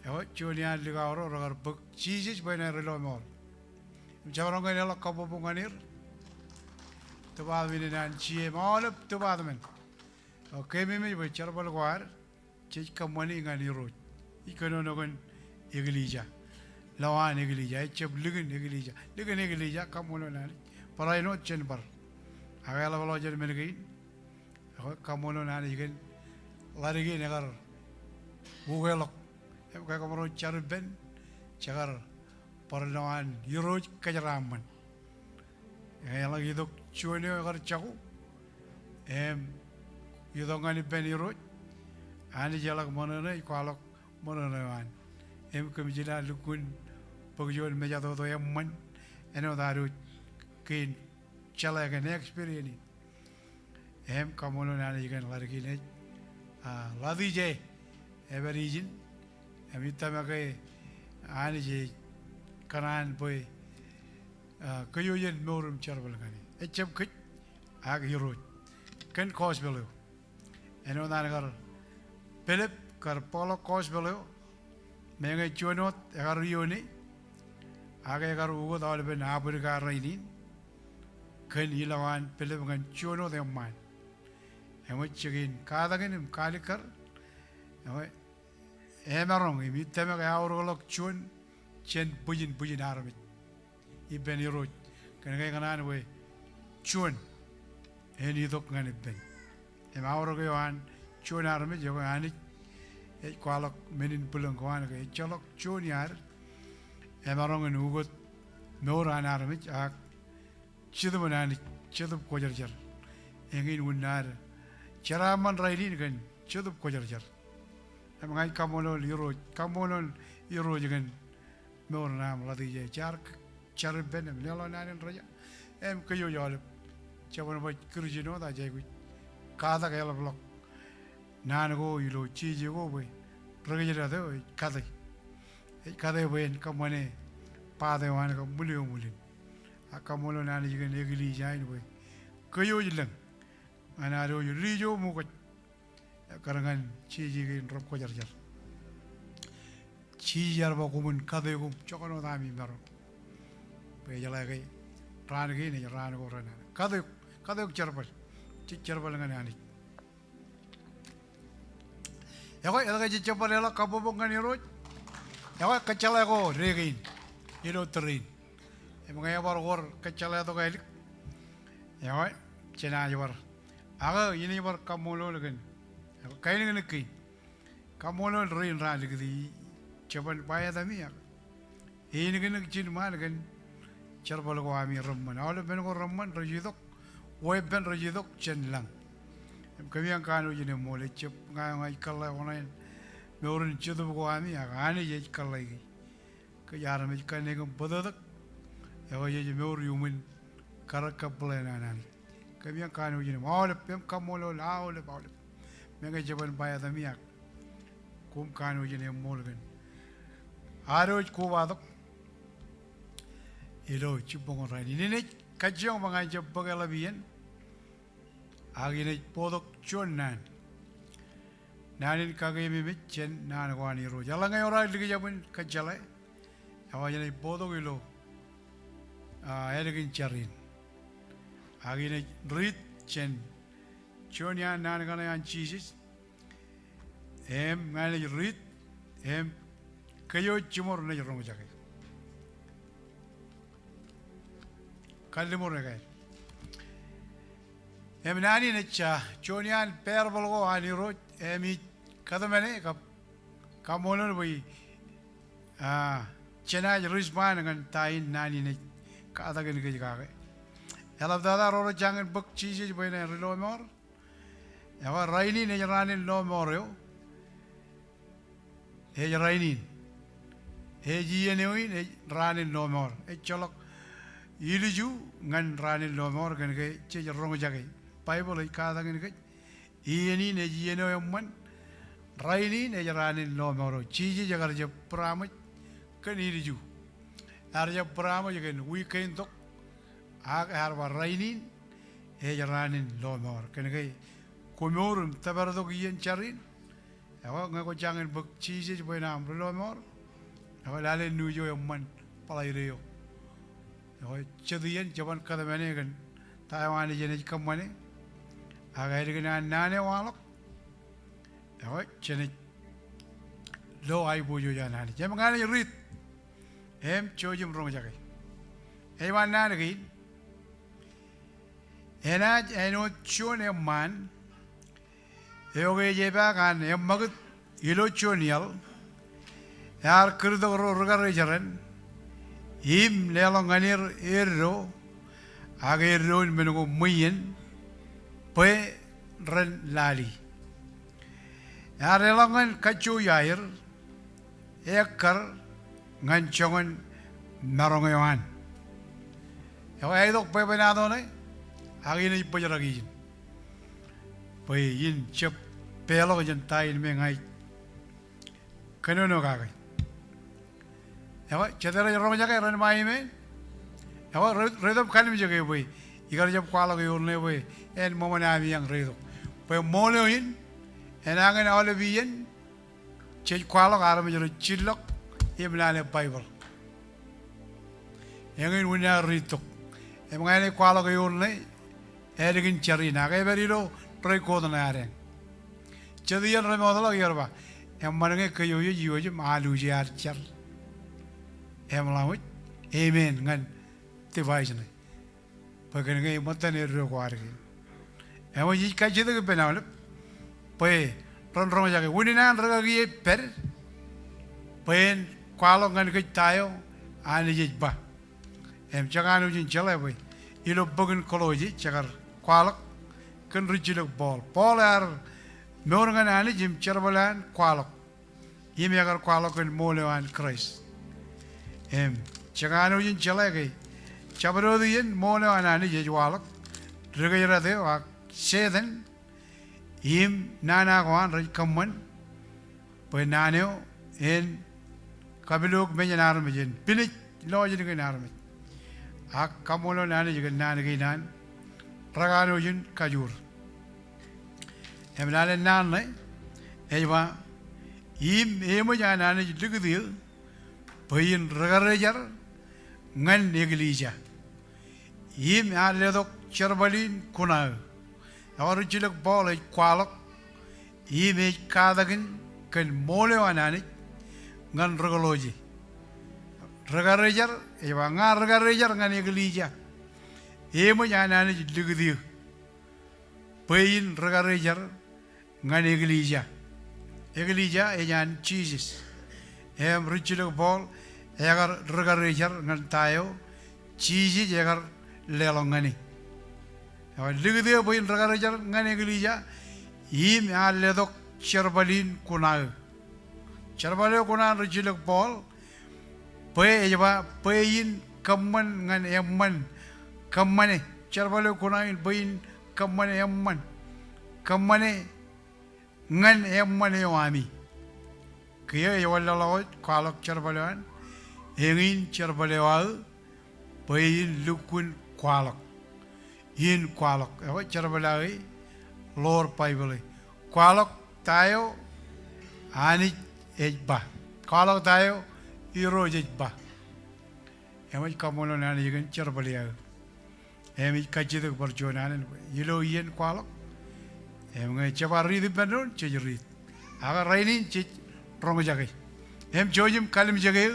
awai joinian ligawro rogar buk cheeses bena relo mor Jawaran kau ni kabu punganir, tebal ini nan cie malam tebal men. Okay, mimi boleh cerbal kuar, cik kamani ngani road. Ikan orang eglija, lawan eglija, cep ligan eglija, kamu nani. Parai not cenbar, agak lawan jadi mereka, kamu nani ikan lari gini agar bugelok, kamu cerben, cagar. Perlawan Euro kejaraman. Yang lagi itu cuci agar caku. Itu ngani pen Euro. Ani jalak mana ni, kualak mana ni wan. kemjila lukun pagyon meja to man eno daru kin chala gan experience kamono nani gan largi ne ladi je everijin tama ke ani je kanan boy kayo yen morum charbal gani echem kit ag hero kan cause belo eno gar Philip kar polo cause belo menga chonot agar yoni age gar ugo dal ben abur gar rainin kan ilawan Philip gan chono de man emo chigin kada gan kalikar emo emarong imi tema ga aurolok chon chen bujin arabit iben hero kan ga ganan we chon eni dok gan ben auro ga wan chon arabit jo ani kwalok menin pulang kwan ke cholok chon yar emarong en ugot noran arabit ak chidu manani chidu kojarjar engin unar charaman raidin kan chidu kojarjar Emangai kamono liro jangan mor nam lagi je char ben melo nanen raja kayo jolip cawan buat kerjino dah je kui kada kaya blok nan go ilo ciji go boy raja dah tu kada boy kamane pada wan kam mulin kamono nanen jangan negeri jain boy kayo jelang anado rijo muka karangan ciji gin rob ko jar ci jar ba ko mun kade ko chokono dami maro pe jala gay ran gi ni ran ko ran kade ko charbal ci charbal ngani ani ya ko ya ci charbal la kabo bo ngani ro ya ko kachala ko regin ilo trin e mga ya bar gor kachala to gay ya ko cina jar aga ini bar kamulo lagan kain dengan kain, kamu lalu rain ran lagi coba bayar dami ya, ini dengan kecil mana kan, coba lagu kami ramman, awalnya ben ko ramman rajidok, web ben rajidok cenlang, kami yang kanu jadi mulai cep ngai kalau orang orang ceduk kami ya, ane jadi kalau lagi, kejaran macam ni kan betul, ya jadi orang human karak kapelanan, kami yang kanu jadi awalnya kamu lalu awalnya Menga jaban bayar damiak, kum kanu jenis molgan. Aroj kuwadok, ilo cipong orang ini ni kacang mangai jab bagai labian, agi ni podok cunan, nanin kagai mimit cen nan kwani ro. Jalan ngai orang lagi jaban kacalai, awak jenis podok ilo, elagin carin, agi ni rit cen. Chonya nan kana yan cheeses ngane rit kayo chimor na jero mujake kallimor ne nani ne cha chonya perbal go ani ro mi kadamane kap kamolon boi chena risman ngan tain nani ne kada gen ge ga elab dada ro jangan bak cheeses boi na relo mor Ya raini ne ranin no moreo. Rainin. Jiyenewi ne ranin no mor. Cholok iliju ngan ranin no mor kan ke che rong jage. Bible ka da kan ke. Iyeni ne jiyenewi man. Raini ne ranin no moro. Chiji jagar je pramaj kan iliju. Arja pramaj kan weekend tok. Ag harwa rainin ranin no mor kan ke Komorum tabarado kian carin, awak ngaku jangan bercici supaya nam berlomor, awak lalu nuju yang man palai reo, awak cedian jaman kata mana kan, Taiwan jenis kamane, agak dengan nane walok, awak jenis lo ai bojo jangan, jangan ada rit, cojum rong jagai, wan nane kain, enaj eno cone man. Yoge jeba kan yang magut ilo chonial yar kerdo rogar jaran im lelong anir erro age erro menunggu muyen pe ren lali yar lelongan kacu yair ekar ngan chongan narongayan. Yawa idok pe benado ne agi ni pajaragi. Pe yin chep pelo jen tai me ngai. Kanono kagai. Yawa cedera rong jaga ran mai me. Yawa redop kalim jaga boy. Igar jab kwala ge urne boy. En momana mi yang redop. Pe mole yin en angen ole biyen. Che kwala garam jero chillok imlane Bible. Yang in wina ritok. Emangane kwala ge urne erigin chari na ge beriro pre kodana areng. Chadiyan remodalo yerba. Emmange kayo yo je malu je archar. Emlawit amen ngan tivajne. Pagan ge matane ro kwargi. Emo yi ka chede ge benawle. Pe ron ron ja ge winina raga ge per. Pen kwalo ngan ge tayo ani je ba. Em chaganu jin chale boy. Ilo bagun koloji chagar kwalak kan rijilok bol. Bol ar meorangan ani jim charbalan kwalak. Imi agar kwalak kan molewan Christ. Em chaganu jin chale ge chabrodiyen molewan ani je walak. Rigayra de wa seden im nana gwan rij kamman. Pe naneo en kabilok menyanar mejen. Pinik lojin ke narmet. Ak kamolo nani juga nani ginan ragano jin kajur. Emnale nanne ejwa emo jana nani digdiu payin ragarejar ngan neglija. Aledok cherbalin kuna. Awar jilak bol kwalak kadagin kan mole wanani ngan ragaloji. Ragarejar ejwa ngar ragarejar ngan neglija. Emo jana nani digdiu payin ragarejar ngan eglija. Eglija ejan Jesus. Richilok bol egar ragarejar ngan tayo Jesus egar lelongani. Digdiu payin ragarejar ngan eglija aledok cherbalin kunal. Cherbalin kunal richilok bol pe ejwa payin kamman ngan emman kammane charbalo kunain bayin kammane emman kammane ngan emman yawami kaya yawallalo kwalok charbaloan engin charbalewa bayin lukun kwalok yin kwalok ewa charbalai lor Bible kwalok tayo ani ejba kwalok tayo iro ejba emaj kamono nani yigan charbalewa Emi kajidak berjonanan yelo yen kwalok em chabari di benon chejrit aga rainin chej rong jagay em jojim kalim jagay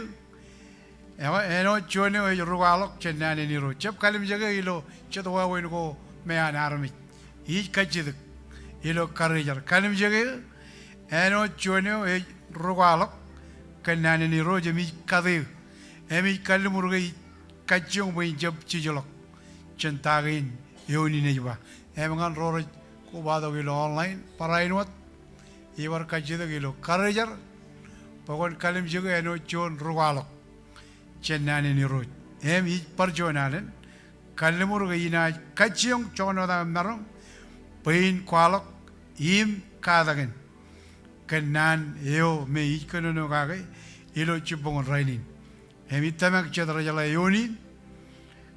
ema eno jone o ruwalok chenani ni ro chap kalim jagay ilo chetwa wen ko mean armi I kajidak ilo karijar kalim jagay eno jone o ruwalok kenani ni ro jemi kade emi kalim urgay kajjong boy jab chijolok Centagin yoni nejba. Emangan roro kubado gilo online parainwat. Iwar kajida gilo karajar. Pokon kalim juga eno chon rugalok. Cennani ni roj. I parjonanen. Kalimur gina kachiyong chono da marong. Pain kwalok im kadagen. Kenan eo me ikanono kagay. Ilo chibongon rainin. Tamak chedra jala yoni.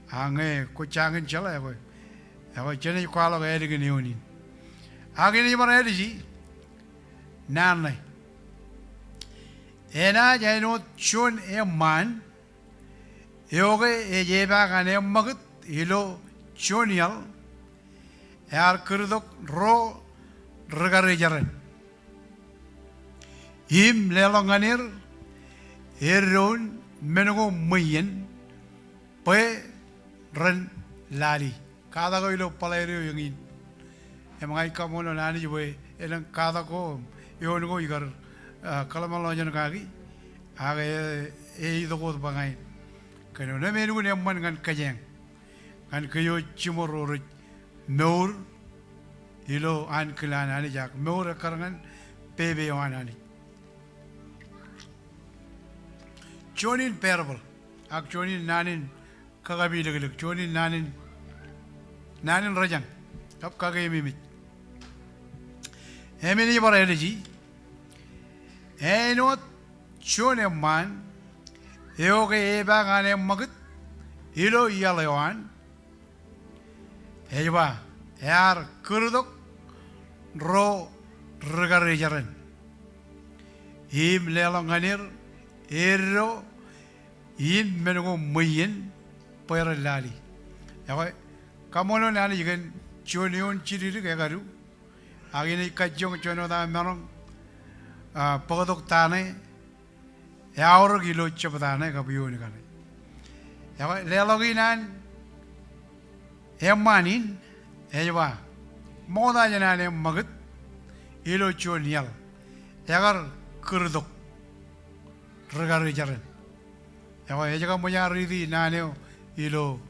Ange kucangin chala ya boy. Apa jene kwalo ga edi gini oni. Agini mana edi ji. Nanai. Ena jaino chun man. Yoge ejeba gane magut ilo chunial. Ar kurdok ro ragarejaran. Him lelonganir erron menugo muyen. Pe ren lali kada ko ilo palairo yung in emang kamu no nani jeboy elang kada ko yon ko igar kalamalo jan kagi aga ido ko bangai kano na menu ne man kan kajeng kan kayo chimoro nor ilo an kilan ani jak nor karangan pebe wanani Jonin parable. Ak jonin nanin kagabilag jonin nanin rajang. Kap kagayimimit. Emini para eleji. Enot jonin man. Eoke eba ngane magut. Ilo iyalawan. Ejba. Ear kurdok. Ro regarejaran. Im lelanganir. Ero. In menugo muyin. Pera lali. Yawa. Kamono nani jigen. Chonion chiri kagaru. Agini kajong chono da merong. Pagadok tane. Yaur gilo chapatane kabiyon kane. Yawa. Leloginan. Emanin. Ejba. Moda janane magut. Ilo chonial. Yagar kurdok. Regarejaran. Yawa ejaga moya ridi naneo ilo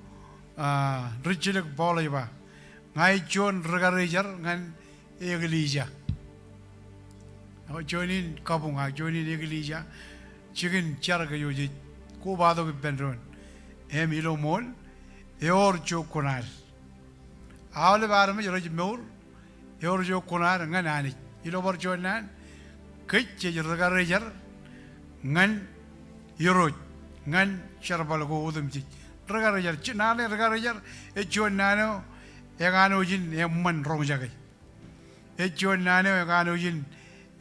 richilek bola iba ngai chon regarejar ngan eglija. Yawa jonin kabunga jonin eglija chicken charga yoji ko bado ke benron em ilo mol eor jo konar awle bar me roj meur eor jo konar ngan ani ilo bor jonan kech regarejar ngan yoroj ngan charbalago udumji regarejar chinane regarejar echon nano egano jin emman rongjagai echon nano egano jin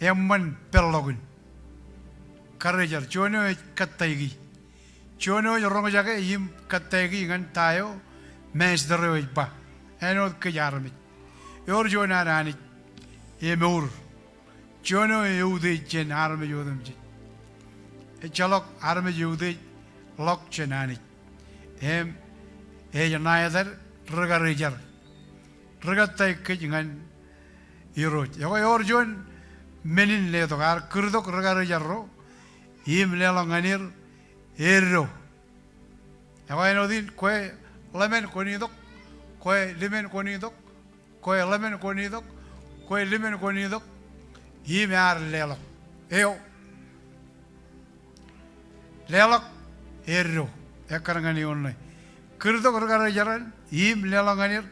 emman perlogun karejar chono kattaigi chono rongjagai yim kattaigi ngan tayo mes deroi ba eno kejarmi yor jona nani emur chono eude chen arme yodumji echalok arme yude lok chenani em ejanayadar regarejar regatay kejingan iroj yawa yorjon menin le togar kurdok regarejarro im lelanganir erro yawa enodin kwe lemen konidok kwe limen konidok kwe lemen konidok kwe limen konidok im ar lelok eo lelok erro ekarangani onne kirdo regarejaran im lelanganir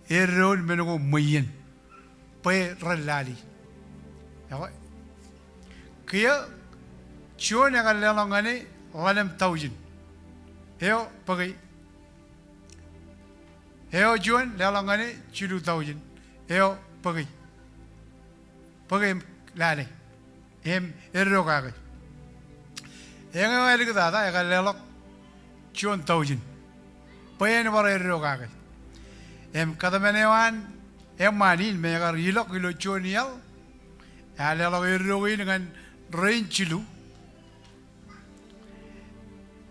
erro menugo muyin pe relali yawa kia chon ya lelangani lalem taujin eo pagai eo chon lelangani chilu taujin eo pagai lale em erro kagai yang awal kita ada ya lelok chon taujin payen bara erro kagai em kata menewan em manin megar ilok ilo chonial ya lelok erro ini dengan rain chilu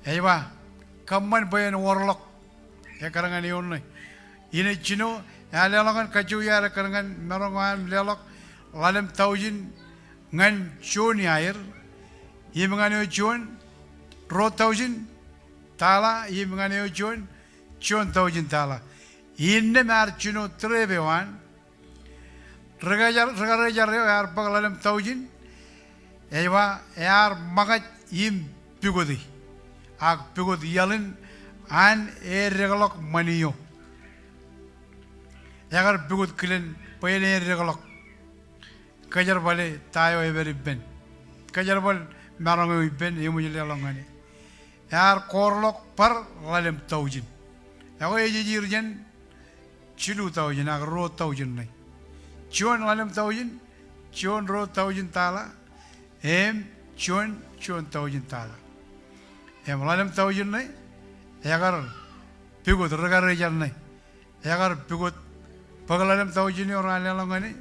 eba kaman payen warlock ya karangan ion ini chino ya lelok kan kacu ya karangan merongan lelok lalem taujin ngan choni air Yimangane chon ro taujin tala yimangane chon taujin tala inne mar chino trebewan regarejar yar pagalalem taujin ewa yar magat yim pigodi ak pigodi yalin an regalok maniyo yagar pigod kilen payene regalok kajar bale tayo everi ben kajar bal marang ben yemu lelangani yar korlok par lalem taujin yago ejirjen chilu taujin ag ro taujin nai chon lalem taujin chon ro taujin tala em chon taujin tala em lalem taujin nai yagar pigot regarejar nai yagar pigot pagalalem taujin ora lelangani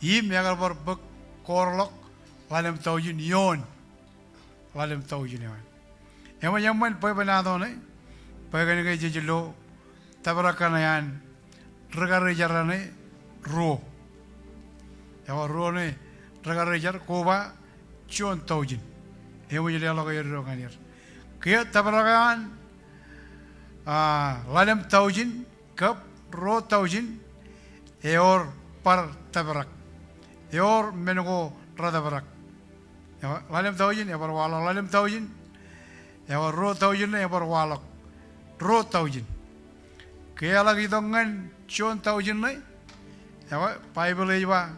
yim yagar bar bak korlok lalem taujin yon lalem taujin yon ema yaman pay banado ne pay gani kay jijilo tabarakana yan regarejar ne ro yawa ro ne regarejar koba chon taujin ema jile alo kay ro ganir kaya tabarakan lalem taujin kap ro taujin eor par tabarak eor menugo radabarak lalem taujin ya par wala lalem taujin Ewa ro taujin na ewa walok. Ro taujin. Kaya lagi dongan chon taujin na. Ewa Bible ewa.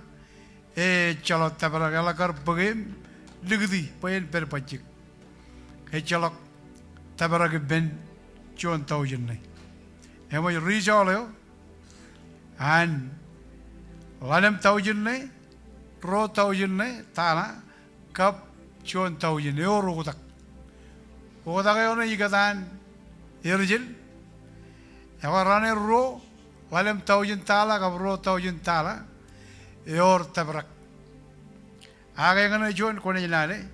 Chalot tabrak elakar bagim ligdi payen perpachik. Chalok tabrak ben chon taujin na. Ewa rizaleo. An lalem taujin na. Ro taujin na. Tana kap chon taujin na. Ewa rukutak. Rukutak na ikatan irjil. Ewa rane ro. Lalem taujin tala kap ro taujin tala. Eor tabrak. Aga yang na John kone jinale.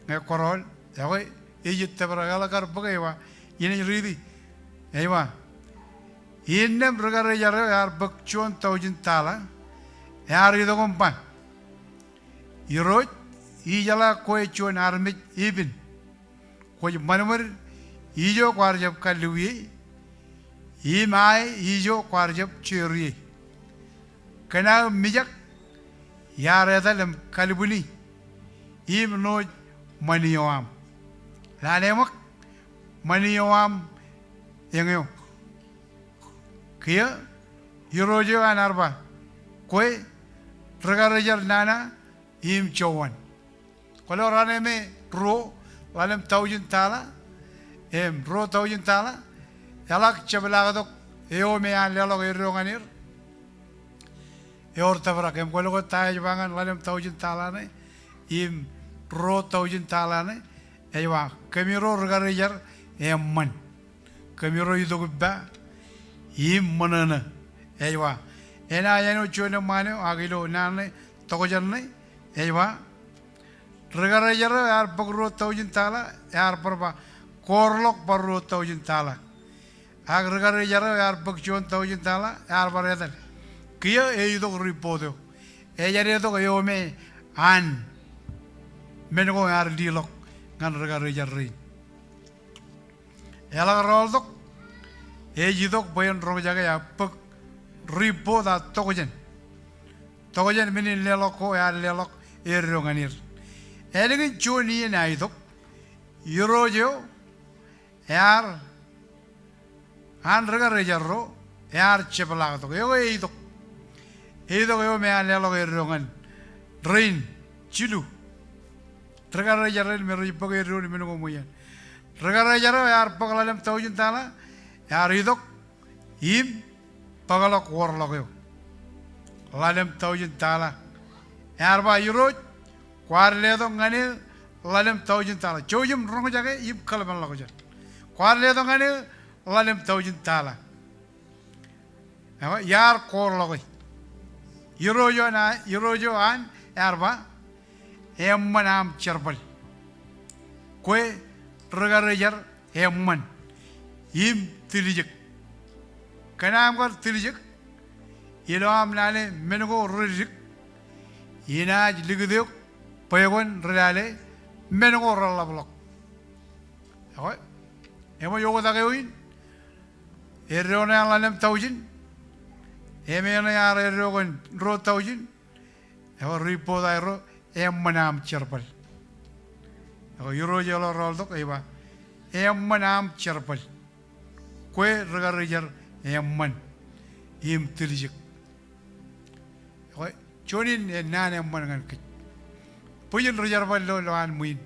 Ngai korol. Ewa ijit tabrak alakar bagaiwa. Ini ridi. Ewa. Innem regare jare yar bak chon taujin tala. Yar ido kompan. Iroj. Ijala koe chon armit ibin. Koe manumar. Ijo kwarjab kaluwi. Imai ijo kwarjab chiri. Kena mijak yare dalam kalibuni im no maniyawam lanemak maniyawam yang kia hirojo anarba kue regarajar nana im cawan kalau rane me ro lanem taujin tala ro taujin tala yalak cebelagadok eo me an lelok ironganir Eor tabrak em kalau kau tanya jangan lalem taujin talane, im ro taujin talane, ewa kami ro regarajar emman, kami ro itu kubba, im mana ewa, ena yang ucapnya mana agilo nane takujarne, ewa regarajar yar bagro taujin tala, yar perba korlok baru taujin tala, ag regarajar yar bagjon taujin tala, yar baredal. Kia itu ripodo, jadi itu kaya ome an, menko ngar dilok ngan regare jarri. Elang rolok, itu bayan rong jaga ya pek ripoda tokojen meni leloko ya lelok eronganir. Elingin cuni na itu, Eurojo, yar an regare jarro, yar cepelak itu, itu. Itu kau me alelo kerongan, rain, cilu, terkadang jalan merujuk pakai roni menu kemudian, terkadang jalan yar pakalalem taujin tala, yar itu, im pakalok warlok yo, lalem taujin tala, yar ba yuroj, kuarle itu ngani lalem taujin tala, jauhim rong jaga im kalaban lakukan, kuarle itu ngani lalem taujin tala, yar korlok. Eurojo an erba emmanam cerbal kue regarajar emman im tilijek kanam kar tilijek ilo am nale mengo rijek ina ligduk payagon relale mengo ralablok awa emo yogo dagewin errona lalem taujin Emena yar erogon ro taujin, ewa ripo da ero emmanam cerbal. Ewa yuro jalo roldok ewa emmanam cerbal. Kue regarajar emman im tilijik. Ewa chonin nan emman ngan kit. Puyin rejarbal lo an muin.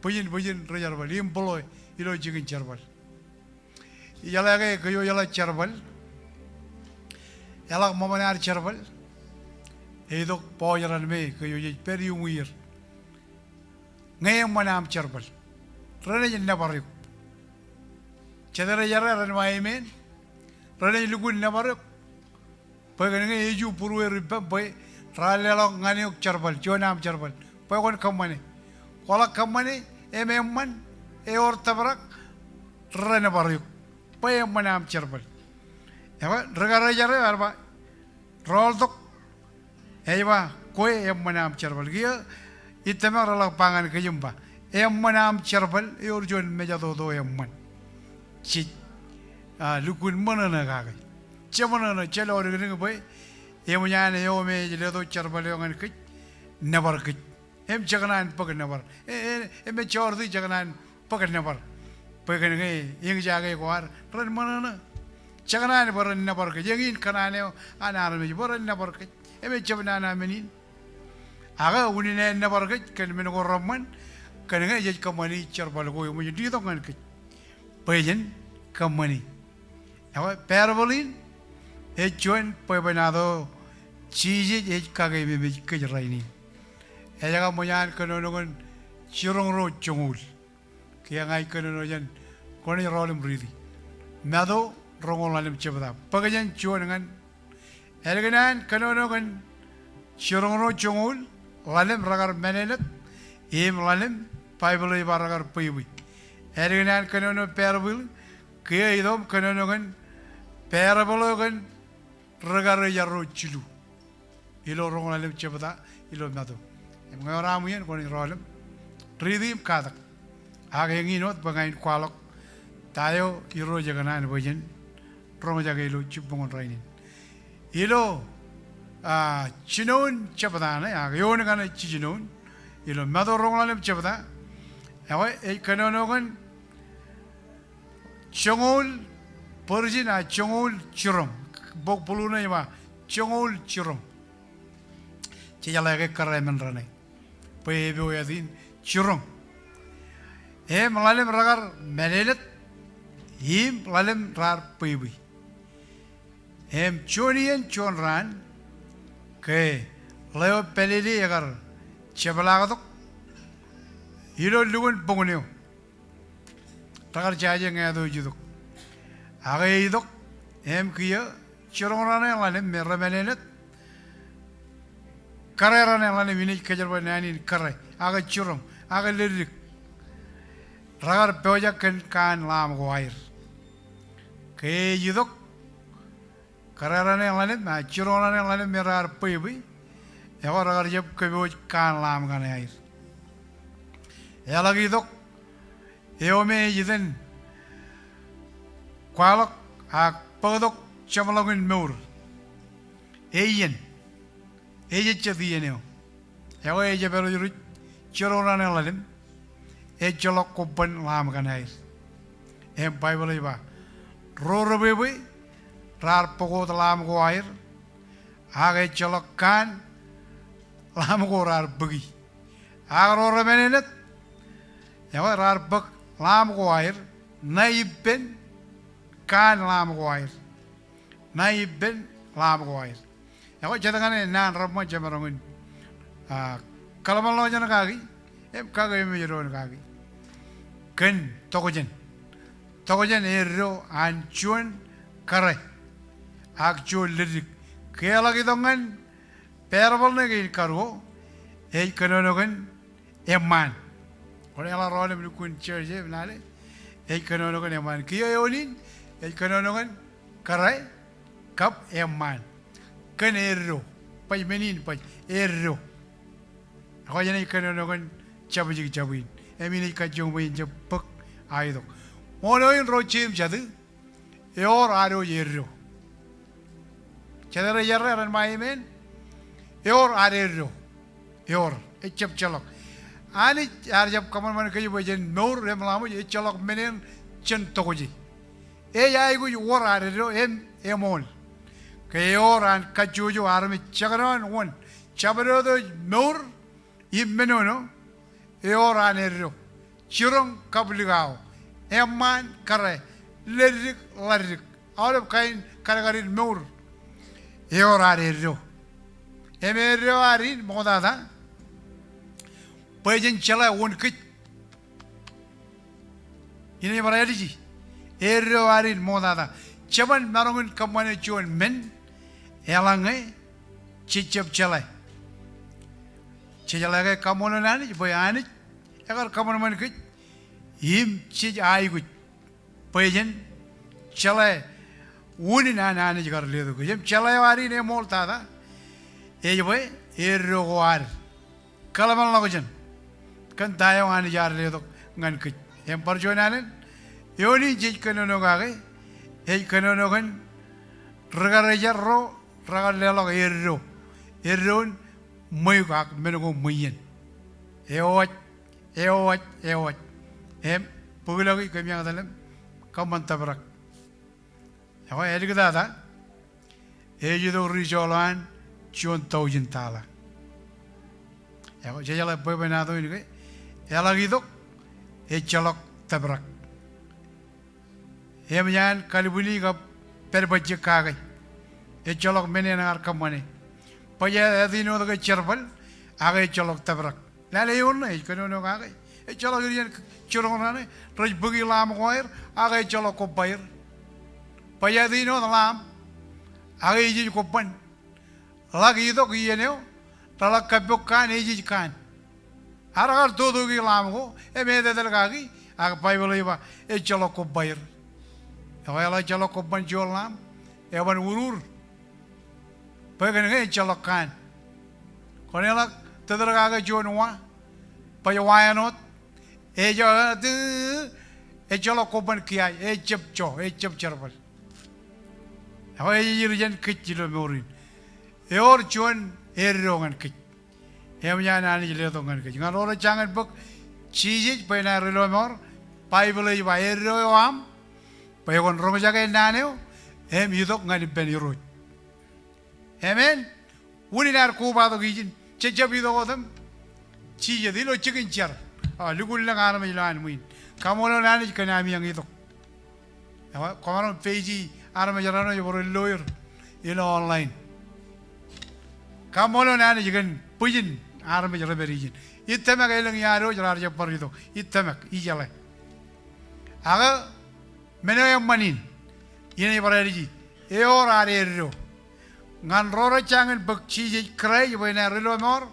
Puyin rejarbal im poloy ilo jingin cerbal. Yala ke kayo yala cerbal. Elak mamanar cerbal, itu pojaran me kayu jadi periumir. Ngayam manam cerbal, rana jadi nabaruk. Cedera jara rana maimen, rana jadi lugun nabaruk. Pakai ngay eju puru riba, pakai ralelok nganiuk cerbal, jonam cerbal. Pakai kon kamane, kolak kamane, emman, eor tabrak, rana baruk. Pakai manam cerbal. Ewa regara jara arba roldok ewa kue emmanam cerbal kia itema ralak pangan kejumpa emmanam cerbal eorjon meja do emman ci lukun mana kagai cemana na celo orang boy emunya eo me jele do cerbal yang kej nabar kej em jaganan pag nabar em chordi jaganan pakai nabar pakai ngai yang jaga kuar ren mana na jangan ane baran nabar ke jengin kanane anak ane baran nabar ke eme coba anak menin aga unine nabar ke kan menunggu roman kan ngai jadi kamani cerbal kau yang menjadi itu kan ke pajen kamani apa parabolin Ejuan pebenado cici kagai bebe kejerai ini. Ejaga monyan kenonogan cirong ro cungul. Kaya ngai kenonogan kone rolim ridi. Nado rongol lalim cepeda. Pagajan cuan dengan eleganan kenonogan cirong ro cungul lalim ragar menelet im lalim Bible ibar ragar piwi. Eleganan kenono parable kaya idom kenonogan parable Regara jarro cilu, ilo rongon alim cepeda, ilo nado. Mengai orang mungkin koni rolam, ridim kadak. Aga yang inot bangain kualok, tayo iro jaganan bajen, rongon jaga ilo cipungon rainin. Ilo cinon cepeda na, aga yon kana cinon, ilo nado rongon alim cepeda. Awa kanonogan congol, Persian congol cirom. Bok puluna ima congol cirong. Cijala ke karai menrane. Pebe yadin cirong. Melalem ragar menelet. Melalem rar pebe. Chonian chonran ke leo pelili agar cebalagadok. Ilo lugun pongoneo. Ragar caja ngado judok. Agai idok kia Cirong rana yang lain merah menelet, karai rana yang lain ini kejar nani karai, agak cirong, agak lirik, ragar pejak kan lam goair, ke judok, karai rana yang lain, cirong rana yang lain merah pebi, ya ragar jeb keboj kan lam kan air, ya lagi judok, eome jiden, kualok, pedok Chamalagun mur, Ayen, Chathiano, Away Jabelu, Chiroran Alalim, Echolok Open Lamganais, and Bible Eva, Rora Baby, Rar Pogo the Lam Goire, Aga Cholok Kan, Lamgorar Boogie, Agora Menet, Rar Buck Lam Goire, Naib Ben, Kan Lam Goire. Naib ben lam goair. Aku jadikan nan ramai jamarongin. Kalau malu jangan kaki, kaki menjadi kaki. Ken tokojen ero ancuan kare, actual lirik. Kaya lagi dongan parable negi karo, kenonogan eman. Kalau yang lalu berikut church nale, kenonogan eman. Kaya yolin, kenonogan kare. Kap eman, kan erro, pai menin pai erro. Aku jangan ikan orang cabuin, emini kacung main jepek ayo. Moloin rocim jadi, eor aro erro. Cedera jarra ran mai men, eor arero, eor, ecap celok. Ani arjab kaman mana kayu bajen nor remlamu celok menen centokoji. Ayah iku war arero emol. Keoran kajuju armi cakaran one cabarodo nor imenono eoran erro cirong kabligao eman kare lerik out kain karagarin nor eoran erro emerro arin modada pejen chala one kit ini marayadi erro arin modada caban marungun kamane cuan men Elangai cicap celai ke kamu nani bayani agar kamu mana kit him cic ayu pajen celai uni nani juga lihat tu jem celai wari ne mol tada boy erroar kalau malam lagu jen kan tayo ani jar lihat tu ngan kit yang perjuangan yoni cic kenono kage kenono kan regara jarro ragal lelok erron muy kak menugo muyen eowat pugilagi kami yang dalam kaman tabrak. Ako eri kita ada, itu rijolan cion tau jentala. Ako jajala boy benado ini ke, lagi itu, celok tabrak. Jangan kalibuli ka perbajak kagai, celok menengar kamane. Paya adino daga cerbal, agai celok tabrak. Lalu yon, kono kagai, celok irian curungan, terus bagi lam koir, agai celok kopair. Paya adino lam, agai jadi kopan. Lagi itu kianeo, talak kabukan eji kan. Aragar todo ki lam ko, mede dalgagi, agai pai boleh celok kopair. Awalnya celok kopan jual lam, ban urur. Bagian ini celok kan. Kalau yang terdergaga jual nuah, paya wayanot, jual tu, celok kopan kiai, cep cerbal. Awalnya jirian kecil memurin. Or jual rongan kecil. Yang nani jeli rongan kecil. Kalau orang jangan buk, cici paya nari lomor, paya boleh jual rongan. Paya kon rongan jaga naneo, yudok ngani penirut. Amen. Uninar kuba to gijin. Cecap itu kodam. Cija dilo cikin cer. Lukul lang aram ilan muin. Kamu lo nani kanami yang itu. Kamu peji aram jarano yo boro lawyer. Ilo online. Kamu lo nani jikan pujin aram jarano berijin. Itamak ilang yaro jarar japar itu. Itamak ijale. Aga menoyam manin. Ini berarti. Eor arero. Ngan roro cangan bakci je krai je bina relo mor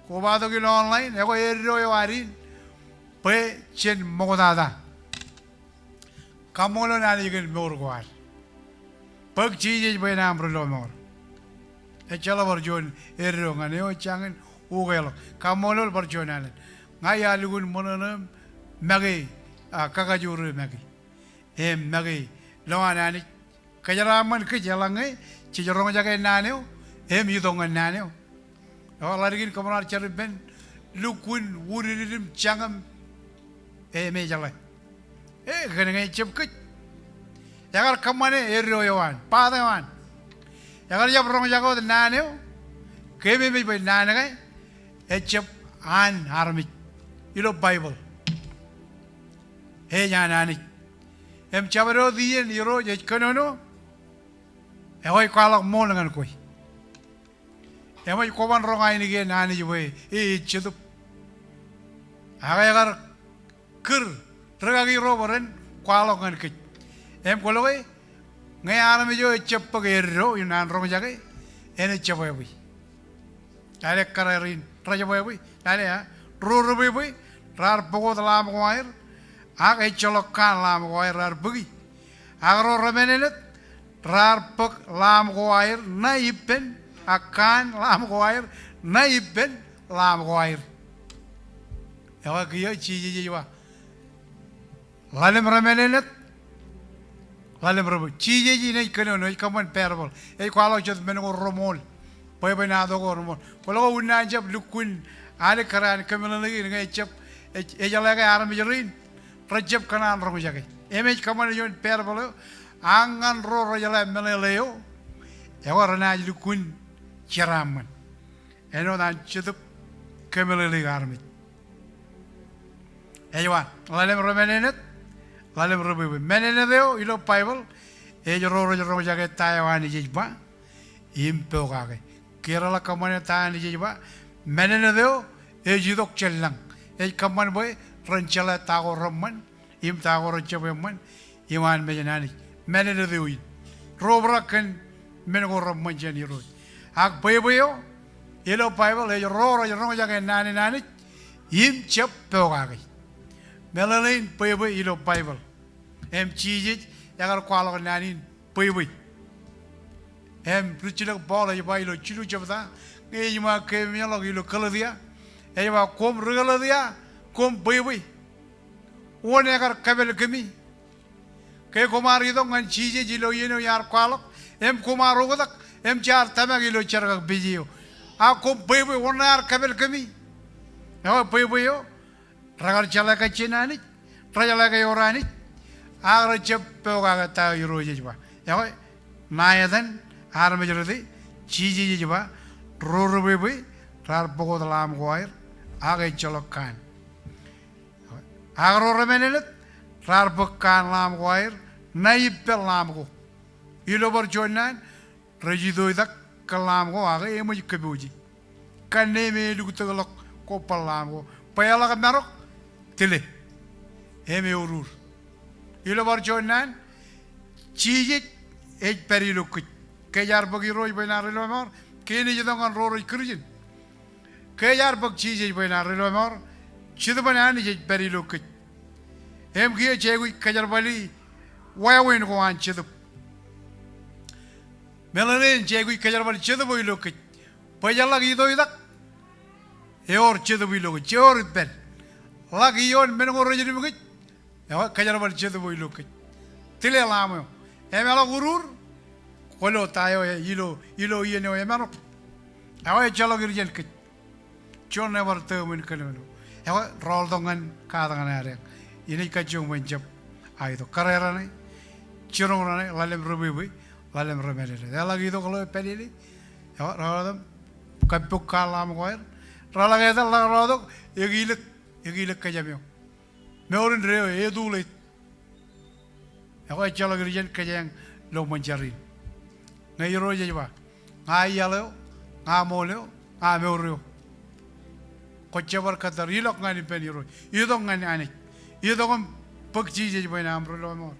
ko bado ki online ego erro yo arin pe chen mogodada kamolo nani gen mor gwar bakci je bina relo mor chala barjon erro ngan yo cangan ugelo kamolo barjonan ngai alugun mononam magi kakajuru magi magi loanani kajaraman kejalangai Cijarong jaga naneo, yudongan naneo. Orang lagi kemarin cari ben, lukun, wuririm, cangam, mejalan. Kena cepket. Jangan kemana royawan, padawan. Jangan jawab orang jaga naneo, keme me nanega, cep an armit, ilo Bible. Jangan anik. Cabaro dia iro jadi kenono. Ehoi kalak mo dengan koi. Ehoi koban rongai ni ge nani jwe. Cetup. Agar ker tergagi roboren kalak ngan kit. Koloi ngai aram jo cepak ero yunan rong jagai. Ene cepak bui. Tale kararin raja bui. Tale ya. Ruru bui. Rar pokok lam koair. Agai colok kan lam koair rar bui. Agro remenenet. Rarpak lam goair naipen akan lam goair naipen lam goair. Ewa kiyo ciji jiwa. Lalem ramenenet, lalem rabu. Ciji ji nei keno nei kaman perbol. Kalau jod mengo romol, pay benado ko romol. Kalau unna jab lukun ale karan kamela lagi ngai jab ejalaga aram jarin. Rajab kanan rogo jagai. Emej kaman jon perbol. Angan roro jala meleleo, ewarna lukun ceraman, eno dan cetup kemelele garmit. Ewa, lalem romenenet, lalem robe menenedeo ilo Bible, roro jaga Taiwan jejba, impo kage. Kerala kamane Taiwan jejba, menenedeo jidok celang, kaman boy rencala tago roman, tago rencabeman, iman mejanani. Mana ada dewi, robrakan menegor menjadi roy. Ak bayo, elo Bible, roro jaga nani, cep pegawai. Melalain bayo elo Bible, ciji jaga kuala nani bayo. Percilak bola ilo cilu cepta, cuma kemia ilo kalau dia, kom regala dia, kom bayo. One agar kabel kemi. Kaya kumari itu ngan cije jilo yeno yar kwalok, kumaru kotak, car tamak ilo cergak bijiyo. Aku bebe onar kabel kami. Yo bebe yo, ragar chala kacina ni, raja lagi orang ini agar cepet agak tahu iro juga ya nayadan arme jadi cici juga roro bebe rar pokok dalam kuair agak colokan agar orang menelit rar pekan dalam kuair naib dalam ku ilo berjonan rejido idak kalam ko agak emo kebuji kanne me dugu tegalok ko palam ko payala ka marok tele eme urur ilo berjonan cici perilo kejar bagi roy benar relo mor kini jadongan roy kerjin kejar bagi cici benar relo mor cidu benar ni perilo em kia cegui kejar bali wayawin ko an cidu melanin cegui kejar bali cidu boilo payal lagi itu idak eor cidu boilo cior ben lagi yon menengor jadi begitu ya kejar bali cidu boilo tile lamo emela urur kolo tayo ilo iye no emano awa chalo girjen ke chon ne war temen kanono awa rol dongan ka dangan are ini kacung menjap aido karera ne chirong ne lalem rubi lalem remere ya lagi itu kalau pedili awa rolam kapuk kalam goer rala geta la rodo egile kajamyo meorin reo edule awa chalo girjen kajang lo mencari ngai ro je ba ngai yalo ngamoleo ngameorio kocebar katar ilok ngani peniro idong ngani anik idong pekci je ba namro lo mo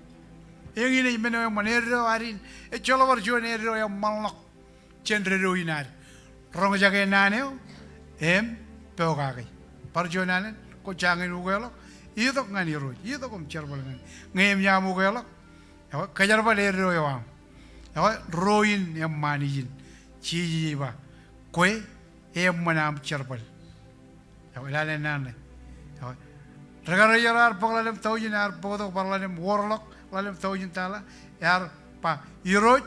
engine meno manero arin e cholo war jonero ya malok cendrero inar rong jage naneo em peogai par jonanen ko jangin ugelo idong ngani ro idong cerbal ngani ngem yamu gelo ya kajar ba lero ya ya roin yang manijin ciji ba kue em manam cerbal ya lalen nane ya regara yarar poglalem taujin ar podo parlalem warlock lalem taujin tala yar pa iroj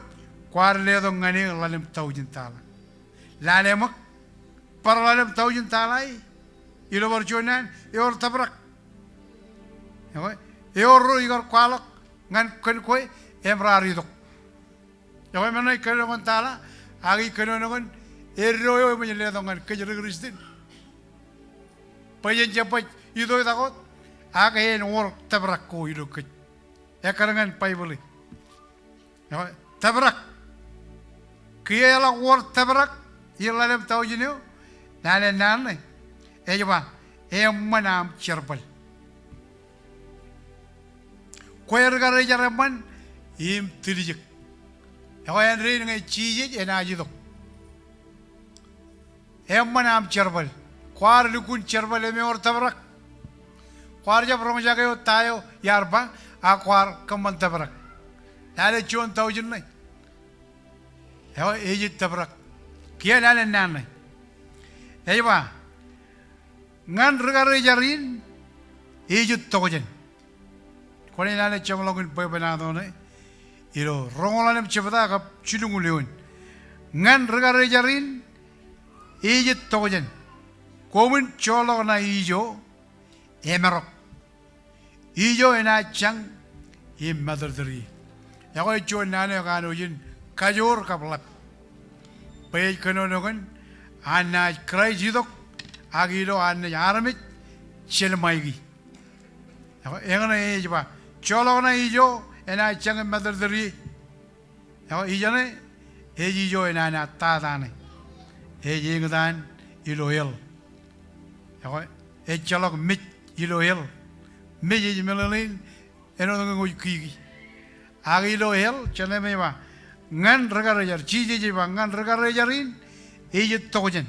kwarle do ngani lalem taujin tala lalem parlalem taujin talai ilo borjonan yor tabrak ya yor igor kwalok ngan ken kue emrari dok ya mana ikan orang tala agi ikan orang erro menjadi orang kejar Kristen pajen cepat itu takut agen work tabrak ko itu ke ya karangan pai boleh ya tabrak kia la work tabrak ia lalem tahu jenuh nane coba manam cerbal koyer gara jaraman im tirijek ya Henry dengan cici enak aja tu manam cerbal kuar lukun cerbal eme or tabrak kuar jab rong jaga tayo yarba akuar keman tabrak ada cuan tahu jenai ya ejit tabrak kia nane nane ya ba ngan regara jarin ejit tahu jen kau ni nane cuma lakukan bebenah ne ilo rongolan cepeda kap cilunguleun ngan regara jarin ejit tojen komun colok na ijo emerok ijo ena chang madardri ya ko ijo nane kanu jin kajor kaplap pay kanonogan anna krai jidok agilo anna yarmit chelmaigi ya ko engana ejo ba colok na ijo ena chang madardri ya ijane ejijo ena na tadane ejingdan iloel ya echalok mit iloel meji melalin eno ngoi kigi agiloel chane ba ngan regara jar chiji ba ngan regara jarin eje tojen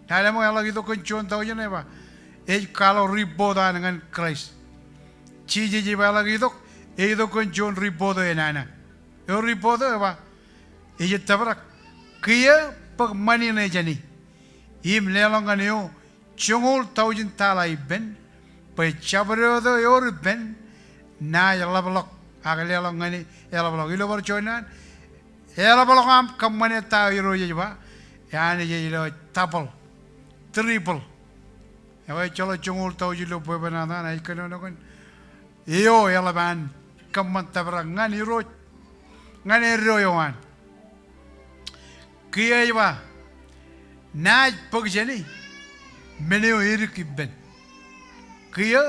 dalamo ala gitu konchon tojen ba e kalo riboda ngan Christ chiji ba ala gitu edo konchon riboda enana e riboda ba eje tabrak kia pag mani na jani im lelongan yo chungul taujin talai ben pe chabro do yor ben na yalablok agalelongani yalablok ilo borchonan yalablok am kamane ta yoro yeba yani yelo tapal triple ya cholo chungul taujin lo pe banana na ikono kon iyo yalaban kaman tabrak ngan iro ngan ero yawan kia iba naaj pagjani meneo irikibben kia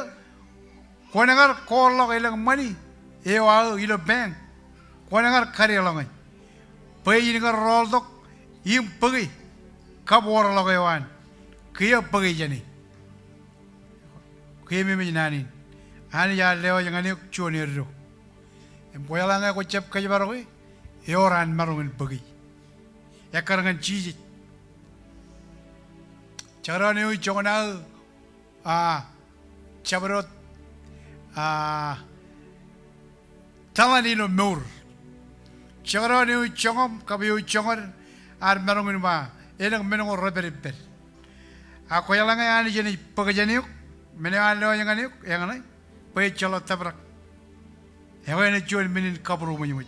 konagar kolok ilang mani ewa ilo bang konagar kari longai pay ini kar roldok im pagi kabor logawan kia pagi jani kia mimi nani ani ya leo yang ani cuani ro empoyalang aku cep kaji baroi eoran marungan pagi ya karangan cici cara ni ujongal cabarot talani lo mur cara ni ujongom kabi ujongar ar marungan ba elang menong reperipper aku yang langai ani jani pagajaniuk menang leo yang ani yang ani pay calo tabrak yang ini jual minin kaburu menyumut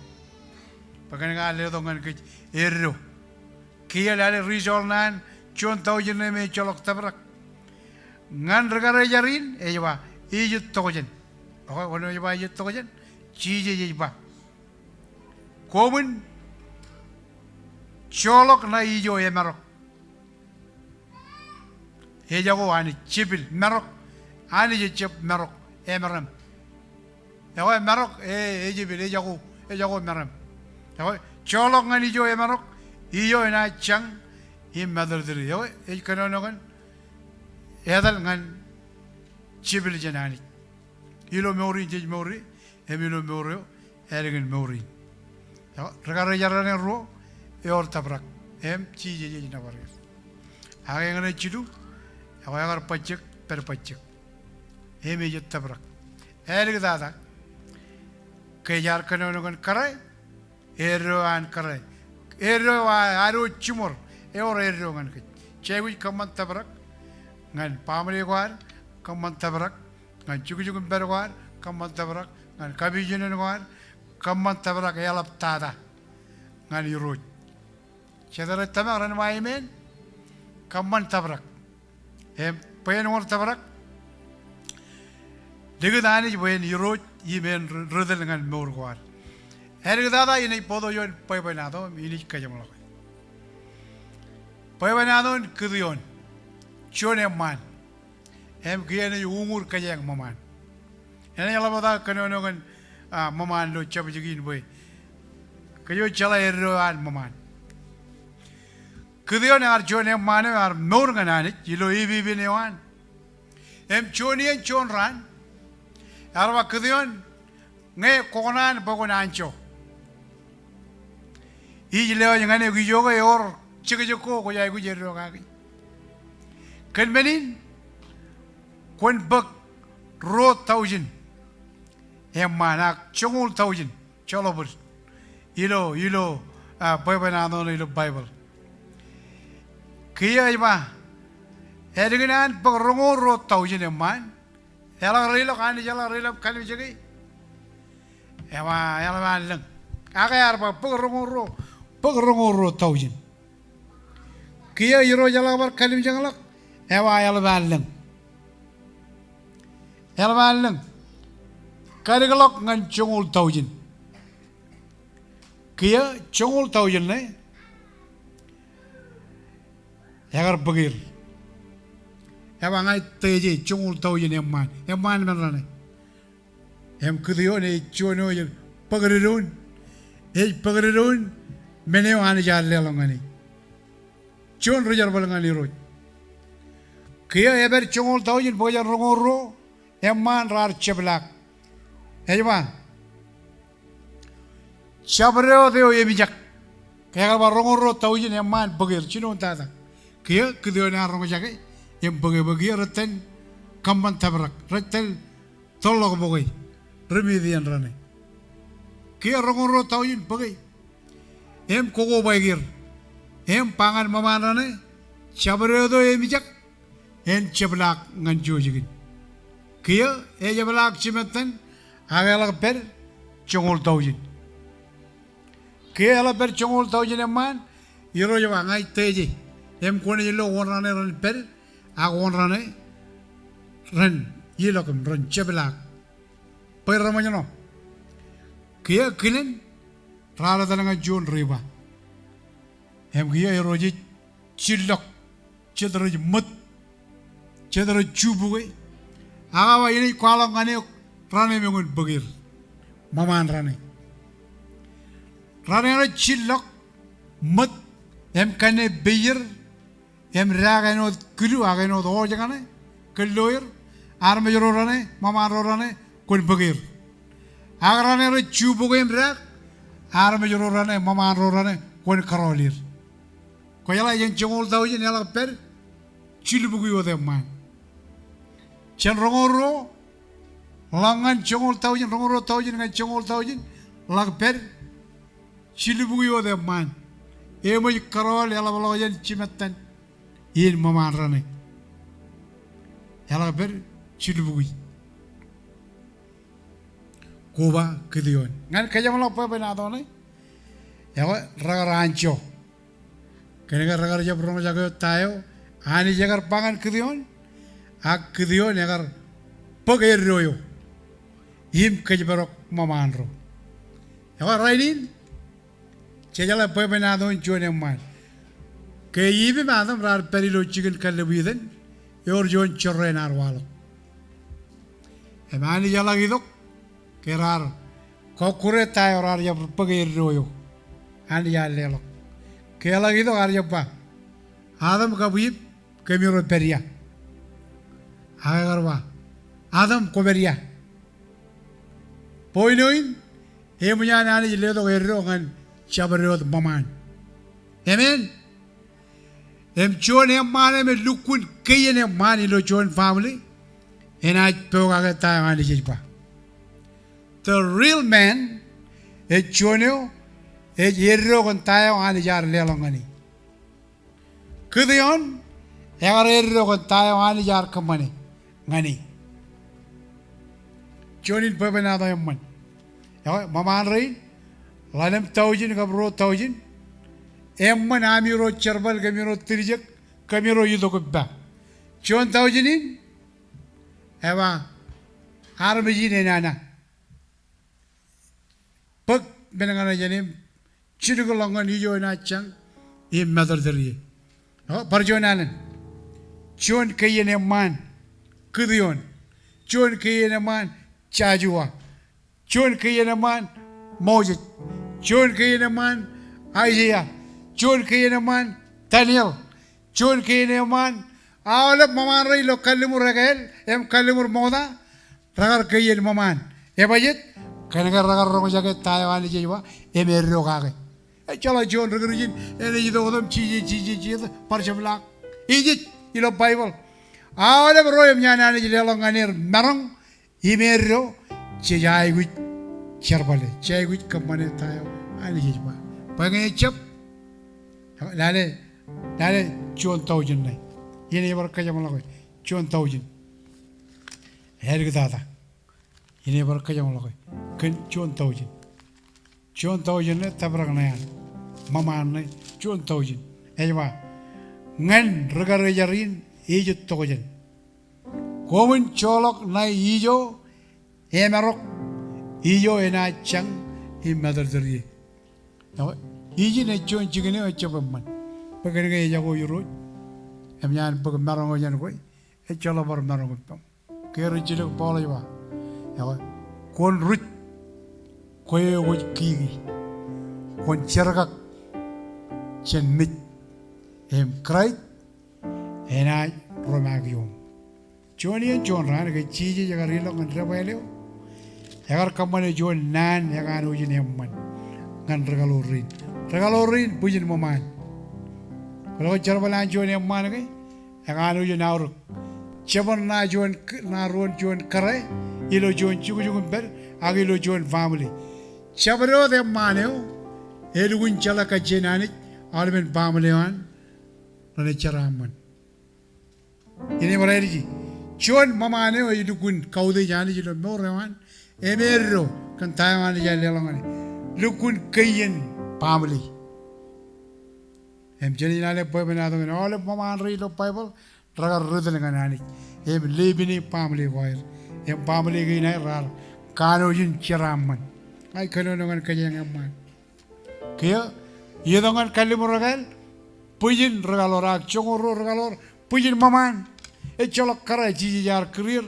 pakai ngan leo dongan ke ero kia lari rizal nan cuan tahu jenis me calo tabrak ngan regara jarin ejawa ijut tokojen okay orang ejawa ijut tokojen cici ejawa komun colok na ijo emarok ejago ani cibil marok ani je cep marok emeram yawa marok ejibil ejago meram yawa colok ngani jo emarok iyo na chang im madar diri yawa kanonogan edal ngan cibil jenani ilo meuri jej meuri emilo meuri ergen meuri yawa regara jarane ro eor tabrak em cije jej na baris age ngane cidu yawa agar pacek per pacek eme je tabrak erg dada kejar kanonogan karai eroan karai ero aro chimor eor ero ngan ke chewi kaman tabrak ngan pamri gwar kaman tabrak ngan chugu berwar kaman tabrak ngan kabijenen gwar kaman tabrak yalap tada ngan yuro chedara tamaran waimen kaman tabrak em penor tabrak Degudani when you wrote even rather than more war. Ergada in a podo yon Pabanado, Minik Kajamala. Pabanado and Kudion, Chone man, M. Giana Umur Kajang Maman. And I love that Kanonogan Maman do Chabajigin way. Kayo Chala and Maman. Kudion are Chone man are Morgan on it, you know, Evi Binewan. M. Choni and Chon ran. Arwa kudion nge konan bogonancho ijleo yangane gujoga yor chigajoko ko yai gujero gagi kanmenin kon bak ro 1000 emanak chungul 1000 cholobur ilo bible ilo bible kiya iba edginan bak ro 1000 eman Ela rilo kan jala rilo kan bijagi. Ewa ela lang. Aga arba pagrongo ro taujin. Kia iro jala bar kan bijangalak. Ewa ela lang. Ela lang. Karigalok ngan chungul taujin. Kia chungul taujin ne. Yagar bagir. Ewa ngai teje chungul taujin eman menrane. Em kudio ne chono yen pagarirun. Pagarirun meneo ani jalle longani. Chon rojar balangani ro. Kia eber chungul taujin bojar rongoro eman rar cheblak. Ejma. Chabreo deo yebijak. Kaya ba rongoro taujin eman bagir chino tata. Kia kudio na rongojake. Yang bagi-bagi reten kamban tabrak, reten tolok bagi, remedian rane. Kia rongoro tauin bagi, em kogo bagir, em pangan maman rane, cabreo emijak, en ceblak nganjo jigin. Kia ceblak cimetan, agalak per congol tauin. Kia ala per congol tauin eman, iro jawa ngai teje, em kone jelo warnane ran per. Aku rane ran yelokam ran ceblak Pairamanyano. Kia kinen rala talanga John riba. Hem kia eroji chilok chedra mut chedra chubuwe. Agawa ini kwalang ane rane mengun bagir. Maman rane. Rane ana chilok mut hem kane beyer hem ragano kulu agano do jagane keloyer arme jororane maman rorane kun bagir. Agarane ana chubuwe hem rag arme jororane maman rorane kun karolir. Koyala yang jengol tawin yala per chilubugu yode man. Chan rongoro langan jengol tawin rongoro tawin ngan jengol tawin lag per chilubugu yode man. Emo karol yala baloyan chimetan yin maman rane. Yala per chilubugu. Kuba kidion. Ngan kaya malak pa benadone. Yawa ragarancho. Kena ragar jab rong jago tayo, ani jagar pangan kidion, ak kidion jagar pagai royo, him kejebarok mamanro. Jagar rainin, cejala pay benado incuan emman. Keyibi madam rar perilo chicken kalibiden, yor jon chorre narwalo. Emani jala gidok, kerar kokure tayo rar jab pagai royo, ani jalelo. Kaya lagi itu karya apa? Adam kabuyip kemiro peria. Agar apa? Adam koberia. Poinoin, emunya nani jile to erro kan cabarot maman. Amen. Chuan emman em lukun kayen emman ilo chuan family. Enaj peoga ke tayo ani jilpa. The real man, chuanyo. Yerro con tayo ani jar lelongani. Kudion, yerro con tayo ani jar kamani, ngani. Jonin pebenado emman. Ya, maman rain, lanem taujin kabro taujin. Emman amiro cherbal kamiro tirijak kamiro yudokubba. Jon taujinin, eva armejin enana. Pag benangana janim. Chirugolangan hijo na chang im madardari. Oh, parjonalan. Chon kayene man kudion. Chon kayene man chajua. Chon kayene man Moses. Chon kayene man Isaiah. Chon kayene man Daniel. Chon kayene man all of maman ray lo kalimur ragel em kalimur moda ragar kayene maman. Ebayet kanagar ragar rongo jaget tayo ani jiwa emerro kage. Chala John Regrujin, and you know them cheese, Parchamla. Egypt, you know Bible. All of Royam Yana Langanir, Marong, Imero, Chai with Cherbale, Chai with Company Tayo, and Hijma. Pangay chop, Lale, John Taujan. You never Kajamala, John Taujan. Hergada. You never Kajamala, John Taujan. John Taujan, Tabranayan. Maman John Taujan. Ewa ngan regarajarin ijo tojan. Komun cholok na ijo emarok ijo ena chang imadardari. Ewa ijo ne John chigene ochapaman. Pagani jago yuro. Emyan pag marong ojan koi. Echala bar marong pam. Kero chilok pala ewa. Ewa kon rut koye oj kigi. Kon chergak chen mit em krait enai romagium Johnny and John ran ke chiji jagar rilong and rebelio jagar kamane John nan jagar ujin emman ngan regalorin bujin maman kalau charbalan John emman ke jagar ujin aur chaban na John na ron John kare ilo John chugu ber agilo John family chabro de maneo elugun chala ka jenani almen pamalewan rane charaman ini marayji chon mamane o idukun kaude jani jilo morewan emerro kan taiwan jale longani lukun kayen pamali em jeni nale boy benado men all maman read of bible ragar rudel ganani em lebini pamali wire em pamali gina rar kanojin ceraman. Ay kanonongan kanyangaman. Kaya yedongan kalimuragal pujin regalorak chongoro regalor pujin maman. Echolok kara jijar kerir.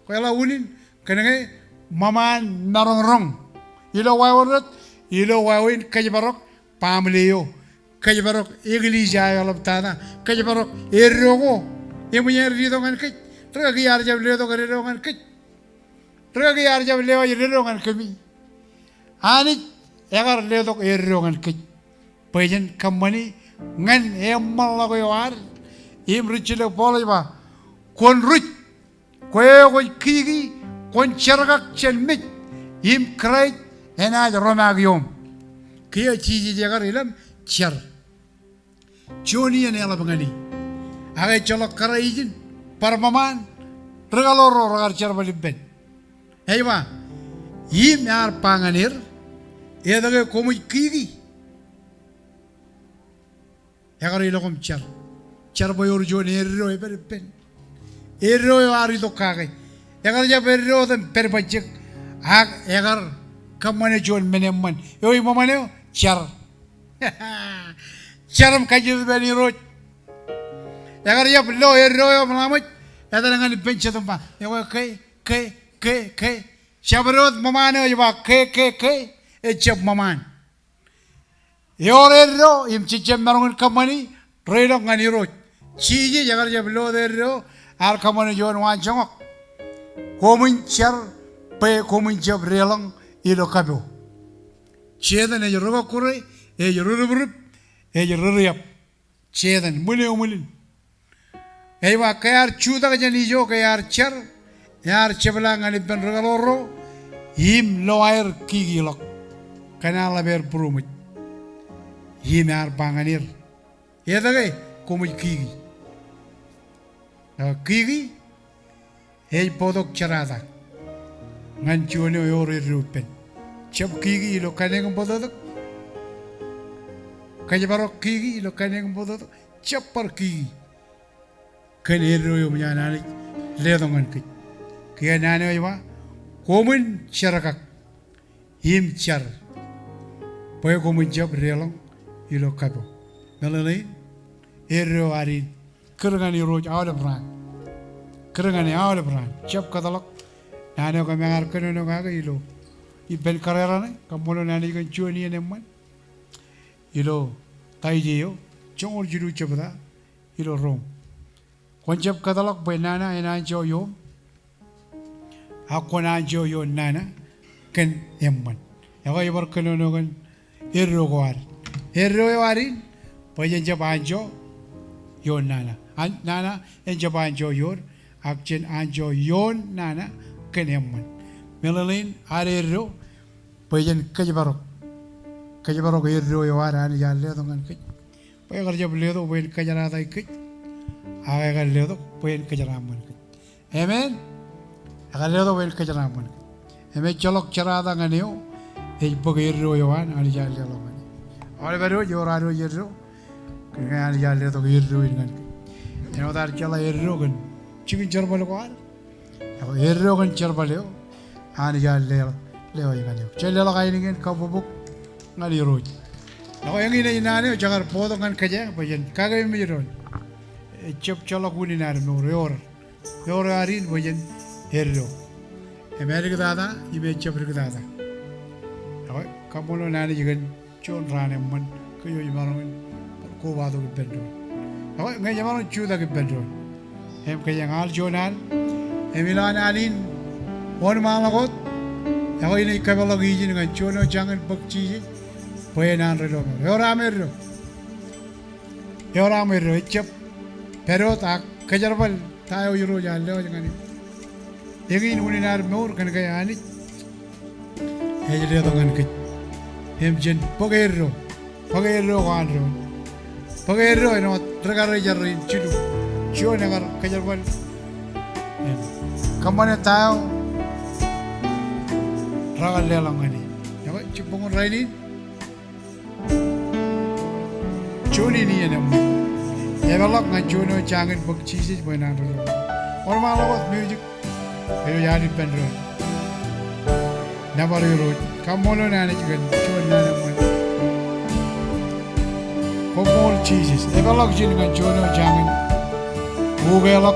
Kaya unin kenenge maman narongrong. Ilo waworot ilo wawin kajibarok pamleo. Kajibarok iglesia alam tanah. Kajibarok erogo. Yang punya ridongan kej. Ragi arjab leo to ridongan kej. Ragi arjab leo ridongan kami. Ani yagar leo to ridongan kej. Pajan kamani ngan emal lago yawar. Im richile boleh ba. Kon rich. Koi kigi. Kon cergak cenmit. Im krait enaj romagiom. Kia cici jagar ilam cer. Joni yang ala bangani. Agai colok kara izin parmaman regaloro regar cer balibben. Heyma im yar panganir edage komu kigi. Yagar ilakom cer. Cer boyor joni erro eberben. Erro ari to kage. Yagar ja berro dan perbajek. Ag yagar kamane jon meneman. Yoi mamane cer. Caram kajil bani roj. Yagar ya bello erro yo melamut. Yada dengan bench tempat. Yawa ke. Syabrod mamane yo ba ke. Ecap maman. Yor erro im cicem marungun kamani redok ngani roj. Ciji yagar ya bello erro al kamane jon wan jongok. Komun cer pe komun jab relang ilo kabo. Ceda ne joroba kure e jororup yap cedan mulin eywa kayar chuda ka jani jo kayar cer yar ceblang ani ben regaloro him loair kigilok kanala ber prumut him yar banganir yedage komu kigi hey podok cerada ngan chuone yore rupen cep kigi lo kaneng podok Kajibarok kigi lo kaneng bodo cepar kigi kanero yo myanani ledongan kij kaya nane aywa komun cerakak him cer poy komun jab relong ilo kabo melalui erro arin kerangani roj awal bran cep katalak nane ko mengar kanono kaga ilo iben karerane kamono nane kan chuani enemman ilo taijiyo chongor jiru cebda ilo rom konjab kadalak benana enanjo yo akonanjo yo nana ken emman yago ibar kenono kan erro warin pajen jabanjo yo nana nana en jabanjo yor akjen anjo yon nana ken emman melalin arero pajen kajibarok erro yo arani jalle dongan kij pay garja bledo wen kajara dai kij aga galledo wen kajara man kij amen aga ledo wen kajara man eme cholok charada nganeo e bog erro yo ani jalle dongan ale baro yo raro yerro kaya ani jalle to erro ngan eno dar chala erro gan chigin charbal ko ar erro gan charbal ani jalle leo nganeo chelle la gainin kabubuk ngali roj ako yang ina inane jangar podong kan kaja bayan kagay miron chop cholok uni nar no yor arin bayan herro amerika dada ime chop dada ako kamulo nani jigan chon rane man kayo imaron ko wado ke bendo ako ngai yamaron chuda ke bendo em kaya ngal jonan emilan alin on mamagot ako ina ikabalo gijin ngan chono jangan bakchi Puenan reloj. Yoramerro. Ecap. Pero tak kejarbal tayo yuro jalle jangan. Egin uninar meur kan kaya ani. Hejle dongan kej. Hemjen pogerro kanro. Pogerro eno tragare jarrin chilu. Chio nagar kejarbal. Kamane tayo ragal lelangani. Yawa cipungun rainin. Joni ni enam. Evalok ngan jono jangan bakcisis buenan. Orang malah buat music. Ayo jadi pendro. Nabariro, Kamolo Nanagan, Chonanaman. Komol Jesus, Evalok Jin and Jono Jamin, Uvelok,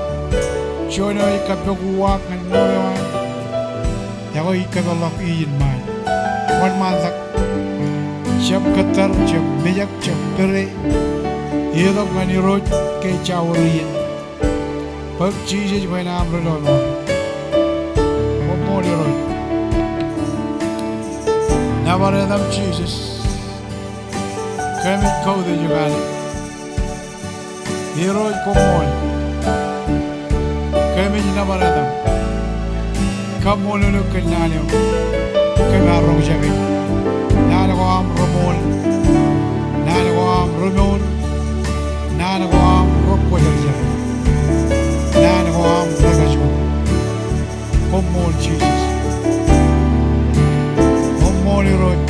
Jono Ikabuak and Moran, Yavo Ikavalok in mine. 1 month, Chap Katar, Chap Mijak, Chap Pere, Yelok and Road, Kachawarian. Pug Jesus when I'm Rodon. Komol Road. Nabaradam Jesus. Kami kau de jugani. Hero komol. Kami nabaradam. Kamolu kenalyo. Kenarong jabi. Nanagam romol. Nanagam romol. Nanagam rokoja. Nanagam regaju. Komol Jesus. Komol road.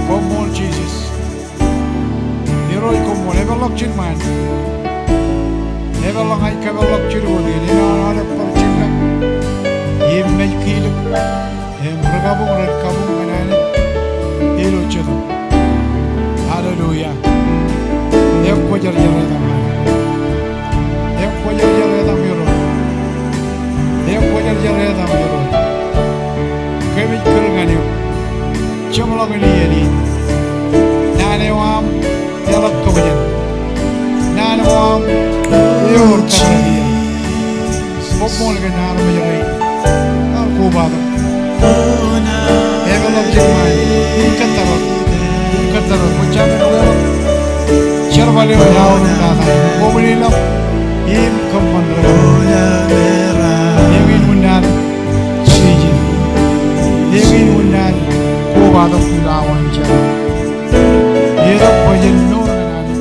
Komol Jesus. Heroy komol. Ever chin man. Ever long I cover lock chirudi. Nina parchilla. Him make kill. Him ragabung red kabung manane. Hero chidu. Hallelujah. Ek kojar jarada man. Ek kojar jarada miro. Ek kojar jarada miro. Kevin kurangani. Chamlagani yani. Nane wam yalak kawajan. Nane wam yor kawajan. Pokmol ke nane majai. Aku bado. Evelok jemai. Katarot. Macam mana? Cervale jauh nada. Komunikam. Im kompandra. Yengin undar. Sijin. Yengin undar. Kubado pulawan jauh. Yero kojen nur nani.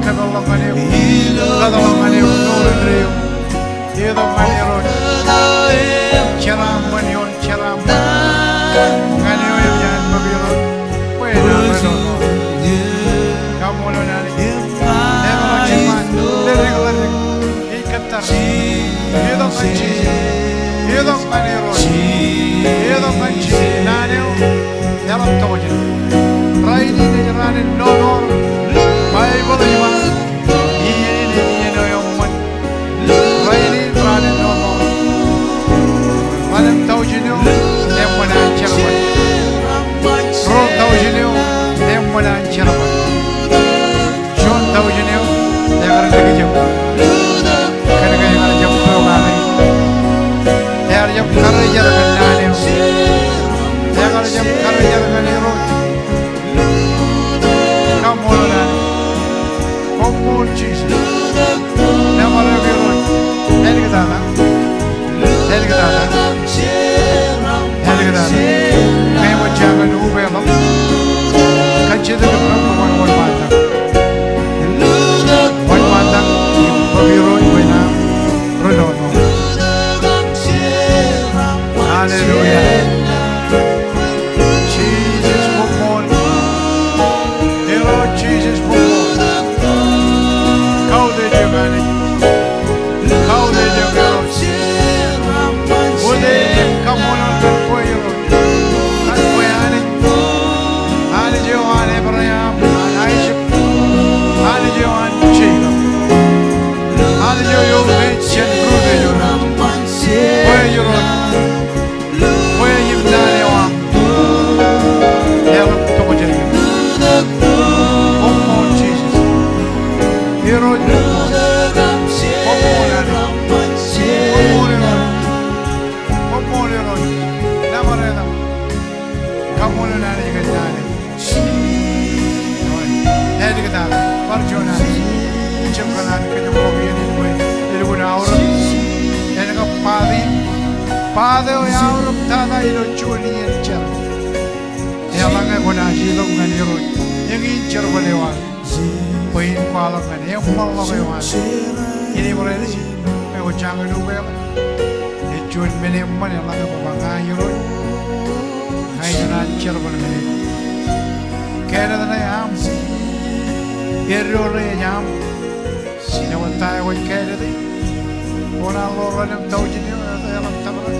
kadalangani kadalangani nurin Yedongani road Charam manion charam Ngani yan mabiro Pwede no Kamulo nani Never chiman Lere Ikatar Yedongani Yedongani road Yedongani Naneo Yaram tawajin Raini nijrani no Bible iman Iye no yomman Raini rani no Malam tawjinu Nemwana charabat Ro tawjinu Nemwana charabat Shon tawjinu Negar lagi jam Kadang yang jam programai Negar jam karya dengan Negar jam karya dengan ro Come on Come on Jesus Never ever run Tell you that Tell you that Tell you that May what jagan ube lam Consider the problem one mata One mata Pabiro ibena Rodono Hallelujah Jesus come on Hero Jesus come on Kau de jagani Kau de jagani Ode come on koyro Kan koyani Ani joan Abraham Isaac Ani joan Jacob Ani jo vechen grude jo koyro koyim dane wa Help to bojani Come on Jesus Hero Padre yaurum tada ilo chuni enchar Yalanga guna jilong ganiro Yang inchar balewa Poin kuala ngani Yang malo bewa Ini boleh sih Mewa jangan ubel Echun meneman yalanga babanga yiro Hai guna enchar balewa Kena dana yam Errore yam Yang tay waj kena di Kona loro nam taujini Yalam tabra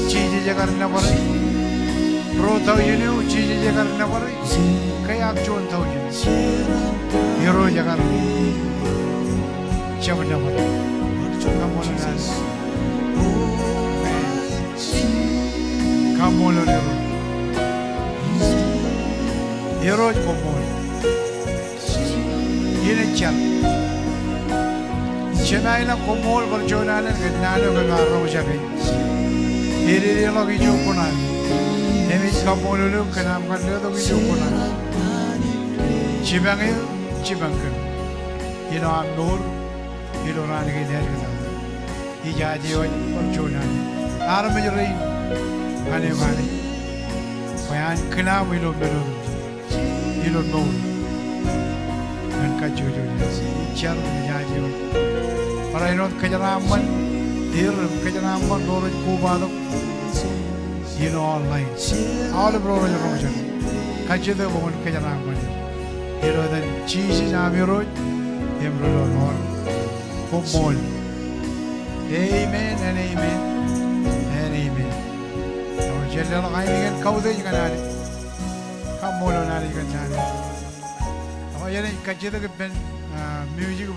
Chiji jagar na barai Ro taujini Chiji jagar na barai Kaya ak chon taujini Hero jagar Chabad na barai Kamolo nas Kamolo hero Hero komol Yine chal Chenayla komol berjonal Nalo kagaro jagai Iri lagi jokona Emis kamolo kanam kanlo lagi jokona Chibangay chibangkan Ino am nur Ino rani ke der kita Ijaji wan berjonal Aram jeri Ane mani Bayan kenam ilo belum Ilo nur Dan kajuju Char ijaji wan Para ino kejaraman kejaraman rooj kubado online all rooj rojan kajede bon kejaraman hero dan cheese amiroj emro nor komol amen and amen and amen no jellal gainigen kaude ganani kamolo nani ganani ama yene kajede ben music